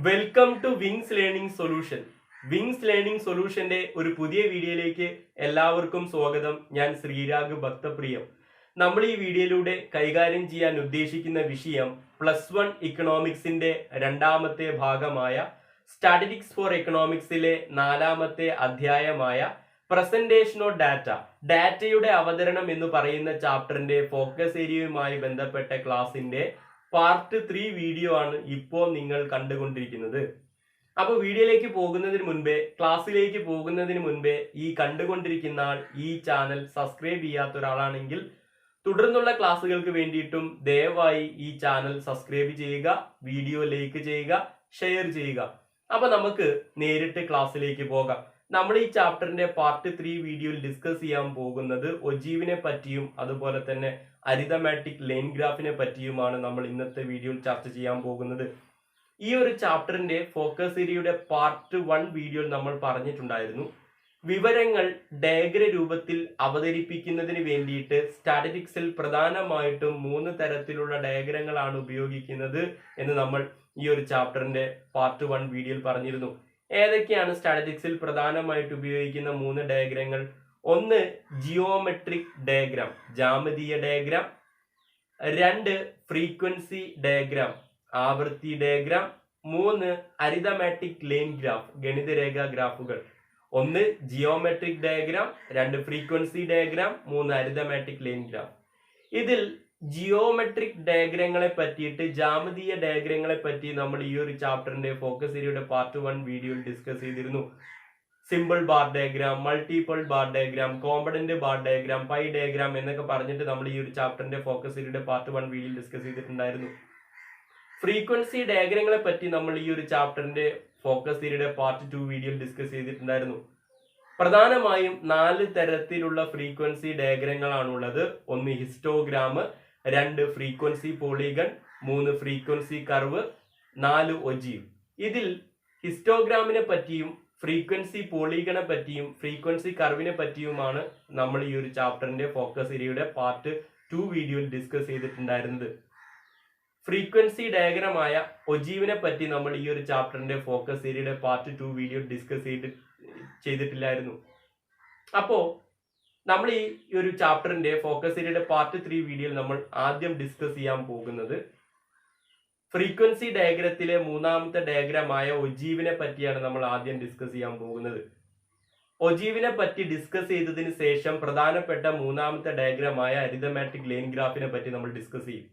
Welcome to Wings Learning Solution. Wings Learning സൊല്യൂഷന്റെ ഒരു പുതിയ വീഡിയോയിലേക്ക് എല്ലാവർക്കും സ്വാഗതം. ഞാൻ ശ്രീരാഗ് ഭക്തപ്രിയം. നമ്മൾ ഈ വീഡിയോയിലൂടെ കൈകാര്യം ചെയ്യാൻ ഉദ്ദേശിക്കുന്ന വിഷയം +1 ഇക്കണോമിക്സിന്റെ രണ്ടാമത്തെ ഭാഗമായ സ്റ്റാറ്റിസ്റ്റിക്സ് ഫോർ എക്കണോമിക്സിലെ 4ാമത്തെ അധ്യായമായ പ്രസന്റേഷൻ ഓഫ് ഡാറ്റയുടെ അവതരണം എന്ന് പറയുന്ന ചാപ്റ്ററിന്റെ ഫോക്കസ് ഏരിയയുമായി ബന്ധപ്പെട്ട ക്ലാസിന്റെ പാർട്ട് 3 വീഡിയോ ആണ് ഇപ്പോൾ നിങ്ങൾ കണ്ടുകൊണ്ടിരിക്കുന്നത്. അപ്പോൾ വീഡിയോയിലേക്ക് പോകുന്നതിന് മുൻപേ, ക്ലാസ്സിലേക്ക് പോകുന്നതിന് മുൻപേ ഈ കണ്ടുകൊണ്ടിരിക്കുന്ന ആൾ ഈ ചാനൽ സബ്സ്ക്രൈബ് ചെയ്യാത്ത ഒരാളാണെങ്കിൽ തുടർന്നുള്ള ക്ലാസ്സുകൾക്ക് വേണ്ടിയിട്ടും ദയവായി ഈ ചാനൽ സബ്സ്ക്രൈബ് ചെയ്യുക, വീഡിയോ ലൈക്ക് ചെയ്യുക, ഷെയർ ചെയ്യുക. അപ്പൊ നമുക്ക് നേരിട്ട് ക്ലാസ്സിലേക്ക് പോകാം. നമ്മൾ ഈ ചാപ്റ്ററിന്റെ പാർട്ട് 3 വീഡിയോയിൽ ഡിസ്കസ് ചെയ്യാൻ പോകുന്നത് ഒജീവിനെ പറ്റിയും അതുപോലെ തന്നെ അരിതമാറ്റിക് ലൈൻ ഗ്രാഫിനെ പറ്റിയുമാണ് നമ്മൾ ഇന്നത്തെ വീഡിയോയിൽ ചർച്ച ചെയ്യാൻ പോകുന്നത്. ഈ ഒരു ചാപ്റ്ററിന്റെ ഫോക്കസ് ഏരിയയുടെ പാർട്ട് 1 വീഡിയോയിൽ നമ്മൾ പറഞ്ഞിട്ടുണ്ടായിരുന്നു, വിവരങ്ങൾ ഡയഗ്ര രൂപത്തിൽ അവതരിപ്പിക്കുന്നതിന് വേണ്ടിയിട്ട് സ്റ്റാറ്റിസ്റ്റിക്സിൽ പ്രധാനമായിട്ടും 3 തരത്തിലുള്ള ഡയഗ്രങ്ങളാണ് ഉപയോഗിക്കുന്നത് എന്ന് നമ്മൾ ഈ ഒരു ചാപ്റ്ററിന്റെ പാർട്ട് 1 വീഡിയോയിൽ പറഞ്ഞിരുന്നു. ഏതൊക്കെയാണ് സ്റ്റാറ്റിസ്റ്റിക്സിൽ പ്രധാനമായിട്ട് ഉപയോഗിക്കുന്ന 3 ഡയഗ്രങ്ങൾ? ഒന്ന് ജിയോമെട്രിക് ഡയഗ്രാം, ജാമിതീയ ഡയഗ്രാം. 2 ഫ്രീക്വൻസി ഡയഗ്രാം, ആവൃത്തി ഡയഗ്രാം. 3 അരിതമാറ്റിക് ലൈൻ ഗ്രാഫ്, ഗണിതരേഖ ഗ്രാഫുകൾ. 1 geometric diagram, 2 frequency diagram, 3 arithmetic line graph. ഇതിൽ ജിയോമെട്രിക് ഡയഗ്രങ്ങളെ പറ്റിയിട്ട്, ജാമിതീയ ഡയഗ്രങ്ങളെ പറ്റി നമ്മൾ ഈ ഒരു ചാപ്റ്ററിന്റെ ഫോക്കസ് ഏരിയയുടെ പാർട്ട് 1 വീഡിയോയിൽ ഡിസ്കസ് ചെയ്തിരുന്നു. Simple bar diagram, multiple bar diagram, component bar diagram, pi diagram എന്നൊക്കെ പറഞ്ഞിട്ട് നമ്മൾ ഈ ഒരു ചാപ്റ്ററിന്റെ ഫോക്കസ് ഏരിയയുടെ പാർട്ട് 1 വീഡിയോയിൽ ഡിസ്കസ് ചെയ്തിട്ടുണ്ടായിരുന്നു. ഫ്രീക്വൻസി ഡയഗ്രങ്ങളെ പറ്റി നമ്മൾ ഈ ഒരു ചാപ്റ്ററിന്റെ ഫോക്കസ് ഏരിയയുടെ പാർട്ട് 2 വീഡിയോയിൽ ഡിസ്കസ് ചെയ്തിട്ടുണ്ടായിരുന്നു. പ്രധാനമായും 4 തരത്തിലുള്ള ഫ്രീക്വൻസി ഡയഗ്രങ്ങളാണുള്ളത്. 1 histogram, 2 frequency polygon, 3 frequency curve, 4 ogive. ഇതിൽ ഹിസ്റ്റോഗ്രാമിനെ പറ്റിയും ഫ്രീക്വൻസി പോളിഗണെ പറ്റിയും ഫ്രീക്വൻസി കർവിനെ പറ്റിയുമാണ് നമ്മൾ ഈ ഒരു ചാപ്റ്ററിന്റെ ഫോക്കസ് ഏരിയയുടെ പാർട്ട് 2 വീഡിയോയിൽ ഡിസ്കസ് ചെയ്തിട്ടുണ്ടായിരുന്നത്. ഫ്രീക്വൻസി ഡയഗ്രമായ ഒജീവിനെ പറ്റി നമ്മൾ ഈ ഒരു ചാപ്റ്ററിന്റെ ഫോക്കസ് ഏരിയയുടെ പാർട്ട് 2 വീഡിയോ ഡിസ്കസ് ചെയ്തിട്ടില്ലായിരുന്നു. അപ്പോ നമ്മൾ ഈ ഒരു ചാപ്റ്ററിന്റെ ഫോക്കസ് ഏരിയയുടെ പാർട്ട് 3 വീഡിയോയിൽ നമ്മൾ ആദ്യം ഡിസ്കസ് ചെയ്യാൻ പോകുന്നത് ഫ്രീക്വൻസി ഡയഗ്രത്തിലെ 3ാമത്തെ ഡയഗ്രമായ ഒജീവിനെ പറ്റിയാണ് നമ്മൾ ആദ്യം ഡിസ്കസ് ചെയ്യാൻ പോകുന്നത്. ഒജീവിനെ പറ്റി ഡിസ്കസ് ചെയ്തതിന് ശേഷം പ്രധാനപ്പെട്ട 3ാമത്തെ ഡയഗ്രമായ അരിതമാറ്റിക് ലൈൻ ഗ്രാഫിനെ പറ്റി നമ്മൾ ഡിസ്കസ് ചെയ്യും.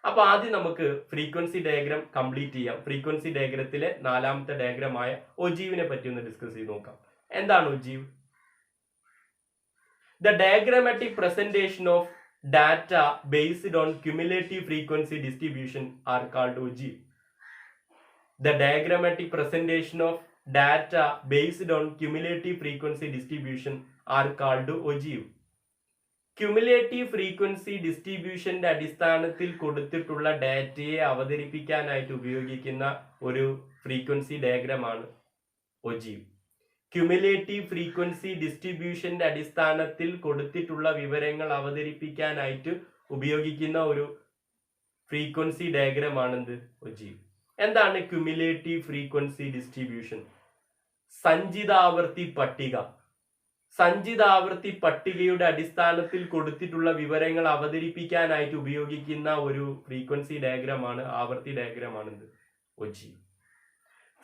അപ്പൊ ആദ്യം നമുക്ക് ഫ്രീക്വൻസി ഡയഗ്രാം കംപ്ലീറ്റ് ചെയ്യാം. ഫ്രീക്വൻസി ഡയഗ്രത്തിലെ 4ാമത്തെ ഡയഗ്രമായ ഒജീവിനെ പറ്റി ഒന്ന് ഡിസ്കസ് ചെയ്ത് നോക്കാം. എന്താണ് ogive? The diagrammatic presentation of data based on cumulative frequency distribution are called ogive. The diagrammatic presentation of data based on cumulative frequency distribution are called ogive. Cumulative frequency ഡിസ്ട്രിബ്യൂഷന്റെ അടിസ്ഥാനത്തിൽ കൊടുത്തിട്ടുള്ള ഡാറ്റയെ അവതരിപ്പിക്കാനായിട്ട് ഉപയോഗിക്കുന്ന ഒരു ഫ്രീക്വൻസി ഡയഗ്രമാണ് ഒജീവ്. ക്യുമുലേറ്റീവ് ഫ്രീക്വൻസി ഡിസ്ട്രിബ്യൂഷന്റെ അടിസ്ഥാനത്തിൽ കൊടുത്തിട്ടുള്ള വിവരങ്ങൾ അവതരിപ്പിക്കാനായിട്ട് ഉപയോഗിക്കുന്ന ഒരു ഫ്രീക്വൻസി ഡയഗ്രമാണെന്ത്? ഒജീവ്. എന്താണ് ക്യുമുലേറ്റീവ് ഫ്രീക്വൻസി ഡിസ്ട്രിബ്യൂഷൻ? സഞ്ചിതാവർത്തി പട്ടിക. സഞ്ചിതാവർത്തി പട്ടികയുടെ അടിസ്ഥാനത്തിൽ കൊടുത്തിട്ടുള്ള വിവരങ്ങൾ അവതരിപ്പിക്കാനായിട്ട് ഉപയോഗിക്കുന്ന ഒരു ഫ്രീക്വൻസി ഡയഗ്രമാണ്, ആവർത്തി ഡയഗ്രമാണെന്ത്? ഒജീവ്.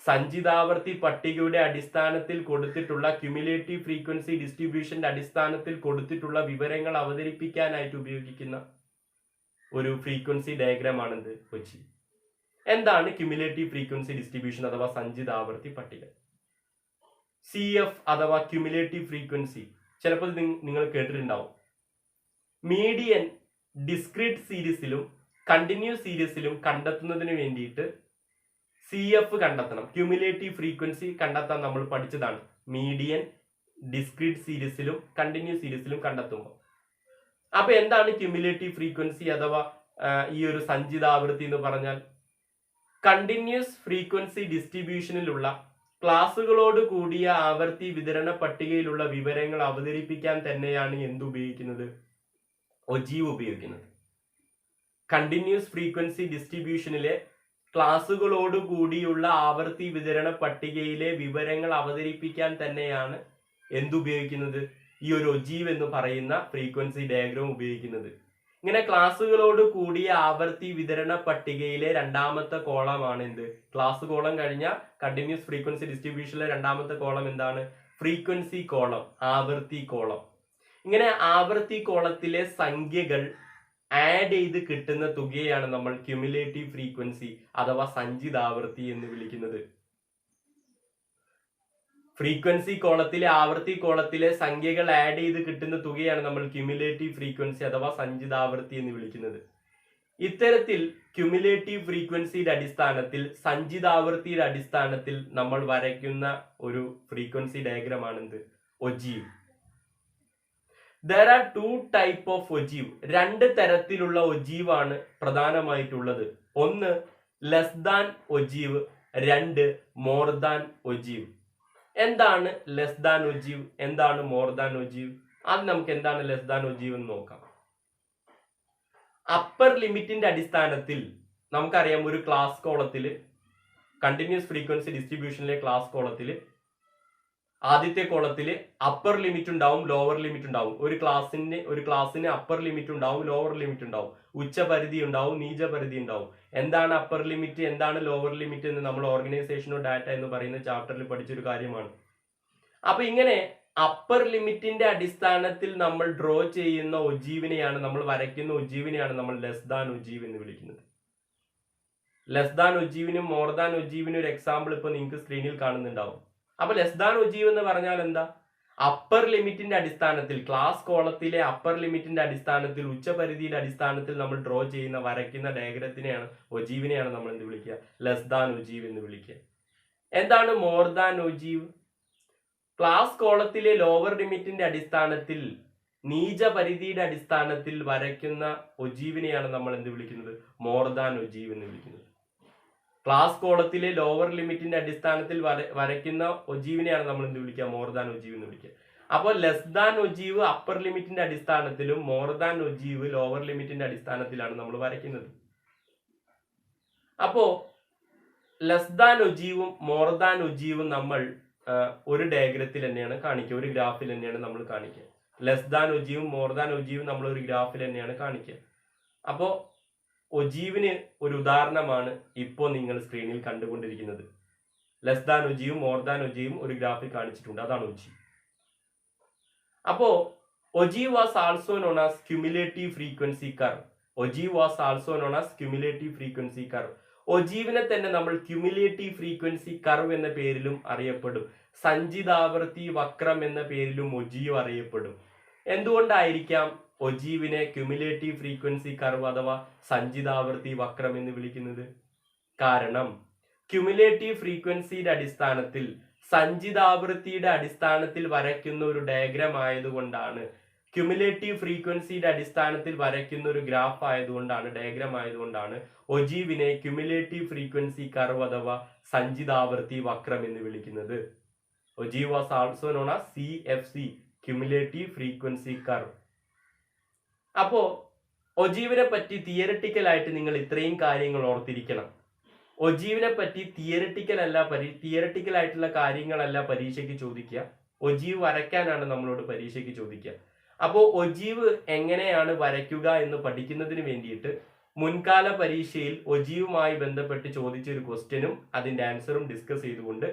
സഞ്ചിതാവർത്തി പട്ടികയുടെ അടിസ്ഥാനത്തിൽ കൊടുത്തിട്ടുള്ള ക്യുമുലേറ്റീവ് ഫ്രീക്വൻസി ഡിസ്ട്രിബ്യൂഷന്റെ അടിസ്ഥാനത്തിൽ കൊടുത്തിട്ടുള്ള വിവരങ്ങൾ അവതരിപ്പിക്കാനായിട്ട് ഉപയോഗിക്കുന്ന ഒരു ഫ്രീക്വൻസി ഡയഗ്രമാണെന്ത്? ഒജീവ്. എന്താണ് ക്യുമുലേറ്റീവ് ഫ്രീക്വൻസി ഡിസ്ട്രിബ്യൂഷൻ അഥവാ സഞ്ചിതാവർത്തി പട്ടിക? CF അഥവാ ക്യുമുലേറ്റീവ് ഫ്രീക്വൻസി ചിലപ്പോൾ നിങ്ങൾ കേട്ടിട്ടുണ്ടാവും. മീഡിയൻ ഡിസ്ക്രീറ്റ് സീരീസിലും കണ്ടിന്യൂസ് സീരീസിലും കണ്ടെത്തുന്നതിന് വേണ്ടിയിട്ട് CF കണ്ടെത്തണം. ക്യുമുലേറ്റീവ് ഫ്രീക്വൻസി കണ്ടെത്താൻ നമ്മൾ പഠിച്ചതാണ്. മീഡിയൻ ഡിസ്ക്രീറ്റ് സീരീസിലും കണ്ടിന്യൂസ് സീരീസിലും കണ്ടെത്തുമ്പോൾ. അപ്പൊ എന്താണ് ക്യുമുലേറ്റീവ് ഫ്രീക്വൻസി അഥവാ ഈ ഒരു സഞ്ചിതാവൃത്തി എന്ന് പറഞ്ഞാൽ? കണ്ടിന്യൂസ് ഫ്രീക്വൻസി ഡിസ്ട്രിബ്യൂഷനിലുള്ള ക്ലാസുകളോട് കൂടിയ ആവർത്തി വിതരണ പട്ടികയിലുള്ള വിവരങ്ങൾ അവതരിപ്പിക്കാൻ തന്നെയാണ് എന്തുപയോഗിക്കുന്നത്? ഒജീവ് ഉപയോഗിക്കുന്നത്. കണ്ടിന്യൂസ് ഫ്രീക്വൻസി ഡിസ്ട്രിബ്യൂഷനിലെ ക്ലാസ്സുകളോട് കൂടിയുള്ള ആവർത്തി വിതരണ പട്ടികയിലെ വിവരങ്ങൾ അവതരിപ്പിക്കാൻ തന്നെയാണ് എന്തുപയോഗിക്കുന്നത്, ഈ ഒരു ഒജീവ് എന്ന് പറയുന്ന ഫ്രീക്വൻസി ഡയഗ്രാം ഉപയോഗിക്കുന്നത്. ഇങ്ങനെ ക്ലാസ്സുകളോട് കൂടിയ ആവർത്തി വിതരണ പട്ടികയിലെ രണ്ടാമത്തെ കോളമാണ് എന്ത്, ക്ലാസ് കോളം കഴിഞ്ഞ കണ്ടിന്യൂസ് ഫ്രീക്വൻസി ഡിസ്ട്രിബ്യൂഷനിലെ രണ്ടാമത്തെ കോളം എന്താണ്, ഫ്രീക്വൻസി കോളം, ആവർത്തി കോളം. ഇങ്ങനെ ആവർത്തി കോളത്തിലെ സംഖ്യകൾ ആഡ് ചെയ്ത് കിട്ടുന്ന തുകയാണ് നമ്മൾ ക്യുമുലേറ്റീവ് ഫ്രീക്വൻസി അഥവാ സഞ്ചിതാവർത്തി എന്ന് വിളിക്കുന്നത്. ഫ്രീക്വൻസി കോളത്തിലെ ആവർത്തി കോളത്തിലെ സംഖ്യകൾ ആഡ് ചെയ്ത് കിട്ടുന്ന തുകയാണ് നമ്മൾ ക്യുമുലേറ്റീവ് ഫ്രീക്വൻസി അഥവാ സഞ്ചിതാവർത്തി എന്ന് വിളിക്കുന്നത്. ഇത്തരത്തിൽ ക്യുമുലേറ്റീവ് ഫ്രീക്വൻസിയുടെ അടിസ്ഥാനത്തിൽ സഞ്ചിതാവർത്തിയുടെ അടിസ്ഥാനത്തിൽ നമ്മൾ വരയ്ക്കുന്ന ഒരു ഫ്രീക്വൻസി ഡയഗ്രാം ആണെന്ത്, ogive. There are two type of ogive. രണ്ട് തരത്തിലുള്ള ഒജീവ് ആണ് പ്രധാനമായിട്ടുള്ളത്. ഒന്ന് ലെസ് ദാൻ ഒജീവ്, രണ്ട് മോർ ദാൻ ഒജീവ്. എന്താണ് ലെസ് ദാൻ ഒജീവ്, എന്താണ് മോർ ദാൻ ഒജീവ്? അത് നമുക്ക് എന്താണ് ലെസ് ദാൻ ഒജീവ് എന്ന് നോക്കാം. അപ്പർ ലിമിറ്റിന്റെ അടിസ്ഥാനത്തിൽ നമുക്കറിയാം, ഒരു ക്ലാസ് കോളത്തില് കണ്ടിന്യൂസ് ഫ്രീക്വൻസി ഡിസ്ട്രിബ്യൂഷനിലെ ക്ലാസ് കോളത്തില് ആദ്യത്തെ കോളത്തില് അപ്പർ ലിമിറ്റ് ഉണ്ടാവും, ലോവർ ലിമിറ്റ് ഉണ്ടാവും. ഒരു ക്ലാസ്സിന് അപ്പർ ലിമിറ്റ് ഉണ്ടാവും, ലോവർ ലിമിറ്റ് ഉണ്ടാവും, ഉച്ചപരിധി ഉണ്ടാവും, നീചപരിധി ഉണ്ടാവും. എന്താണ് അപ്പർ ലിമിറ്റ്, എന്താണ് ലോവർ ലിമിറ്റ് എന്ന് നമ്മൾ ഓർഗനൈസേഷൻ ഓഫ് ഡാറ്റ എന്ന് പറയുന്ന ചാപ്റ്ററിൽ പഠിച്ചൊരു കാര്യമാണ്. അപ്പൊ ഇങ്ങനെ അപ്പർ ലിമിറ്റിന്റെ അടിസ്ഥാനത്തിൽ നമ്മൾ ഡ്രോ ചെയ്യുന്ന ഒജീവിനെയാണ്, നമ്മൾ വരയ്ക്കുന്ന ഒജീവിനെയാണ് നമ്മൾ ലെസ് ദാൻ ഒജീവ് എന്ന് വിളിക്കുന്നത്. ലെസ് ദാൻ ഒജീവിനും മോർ ദാൻ ഒജീവിനും ഒരു എക്സാമ്പിൾ ഇപ്പൊ നിങ്ങൾക്ക് സ്ക്രീനിൽ കാണുന്നുണ്ടാവും. അപ്പൊ ലെസ് ദാൻ ഒജീവ് എന്ന് പറഞ്ഞാൽ എന്താ, അപ്പർ ലിമിറ്റിന്റെ അടിസ്ഥാനത്തിൽ, ക്ലാസ് കോളത്തിലെ അപ്പർ ലിമിറ്റിന്റെ അടിസ്ഥാനത്തിൽ, ഉച്ചപരിധിയുടെ അടിസ്ഥാനത്തിൽ നമ്മൾ ഡ്രോ ചെയ്യുന്ന വരയ്ക്കുന്ന ഡയഗ്രത്തിനെയാണ്, ഒജീവിനെയാണ് നമ്മൾ എന്ത് വിളിക്കുക, ലെസ് ദാൻ ഒജീവ് എന്ന് വിളിക്കുക. എന്താണ് മോർ ദാൻ ഒജീവ്? ക്ലാസ് കോളത്തിലെ ലോവർ ലിമിറ്റിന്റെ അടിസ്ഥാനത്തിൽ, നീചപരിധിയുടെ അടിസ്ഥാനത്തിൽ വരയ്ക്കുന്ന ഒജീവിനെയാണ് നമ്മൾ എന്ത് വിളിക്കുന്നത്, മോർ ദാൻ ഒജീവ് എന്ന് വിളിക്കുന്നത്. ക്ലാസ് കോളത്തിലെ ലോവർ ലിമിറ്റിന്റെ അടിസ്ഥാനത്തിൽ വരയ്ക്കുന്ന ഒജീവിനെയാണ് നമ്മൾ എന്ത് വിളിക്കുക, മോർ ദാൻ ഒജീവ് എന്ന് വിളിക്കുക. അപ്പോൾ ലെസ് ദാൻ ഒജീവ് അപ്പർ ലിമിറ്റിന്റെ അടിസ്ഥാനത്തിലും മോർ ദാൻ ഒജീവ് ലോവർ ലിമിറ്റിന്റെ അടിസ്ഥാനത്തിലാണ് നമ്മൾ വരയ്ക്കുന്നത്. അപ്പോ ലെസ് ദാൻ ഒജീവും മോർ ദാൻ ഒജീവും നമ്മൾ ഒരു ഡയഗ്രത്തിൽ തന്നെയാണ് കാണിക്കുക, ഒരു ഗ്രാഫിൽ തന്നെയാണ് നമ്മൾ കാണിക്കുക. ലെസ് ദാൻ ഒജീവും മോർ ദാൻ ഒജീവും നമ്മൾ ഒരു ഗ്രാഫിൽ തന്നെയാണ് കാണിക്കുക. അപ്പോ ഒജീവിന് ഒരു ഉദാഹരണമാണ് ഇപ്പോൾ നിങ്ങൾ സ്ക്രീനിൽ കണ്ടുകൊണ്ടിരിക്കുന്നത്. ലെസ് ദാൻ ഒജീവും മോർ ദാൻ ഒജീവും ഒരു ഗ്രാഫിൽ കാണിച്ചിട്ടുണ്ട്, അതാണ് ഒജീവ്. അപ്പോ ogive was also known as cumulative frequency curve. Ogive was also known as cumulative frequency curve. ഒജീവിനെ തന്നെ നമ്മൾ ക്യുമുലേറ്റീവ് ഫ്രീക്വൻസി കർവ് എന്ന പേരിലും അറിയപ്പെടും. സഞ്ചിതാവർത്തി വക്രം എന്ന പേരിലും ഒജീവ് അറിയപ്പെടും. എന്തുകൊണ്ടായിരിക്കാം ഒജീവിനെ ക്യുമുലേറ്റീവ് ഫ്രീക്വൻസി കർവ് അഥവാ സഞ്ചിതാവർത്തി വക്രം എന്ന് വിളിക്കുന്നത്? കാരണം ക്യുമുലേറ്റീവ് ഫ്രീക്വൻസിയുടെ അടിസ്ഥാനത്തിൽ, സഞ്ചിതാവൃത്തിയുടെ അടിസ്ഥാനത്തിൽ വരയ്ക്കുന്ന ഒരു ഡയഗ്രാം ആയതുകൊണ്ടാണ്, ക്യുമുലേറ്റീവ് ഫ്രീക്വൻസിയുടെ അടിസ്ഥാനത്തിൽ വരയ്ക്കുന്ന ഒരു ഗ്രാഫ് ആയതുകൊണ്ടാണ്, ഡയഗ്രാം ആയതുകൊണ്ടാണ് ഒജീവിനെ ക്യുമുലേറ്റീവ് ഫ്രീക്വൻസി കർവ് അഥവാ സഞ്ചിതാവർത്തി വക്രം എന്ന് വിളിക്കുന്നത്. Ogive was also known as CFC, cumulative frequency curve. അപ്പോ ഒജീവിനെ പറ്റി തിയററ്റിക്കൽ ആയിട്ട് നിങ്ങൾ ഇത്രയും കാര്യങ്ങൾ ഓർത്തിരിക്കണം. ഒജീവിനെ പറ്റി തിയററ്റിക്കൽ ആയിട്ടുള്ള കാര്യങ്ങളല്ല പരീക്ഷയ്ക്ക് ചോദിക്കുക, ഒജീവ് വരയ്ക്കാനാണ് നമ്മളോട് പരീക്ഷയ്ക്ക് ചോദിക്കുക. അപ്പോൾ ഒജീവ് എങ്ങനെയാണ് വരയ്ക്കുക എന്ന് പഠിക്കുന്നതിന് വേണ്ടിയിട്ട് മുൻകാല പരീക്ഷയിൽ ഒജീവുമായി ബന്ധപ്പെട്ട് ചോദിച്ചൊരു ക്വസ്റ്റ്യനും അതിന്റെ ആൻസറും ഡിസ്കസ് ചെയ്തുകൊണ്ട്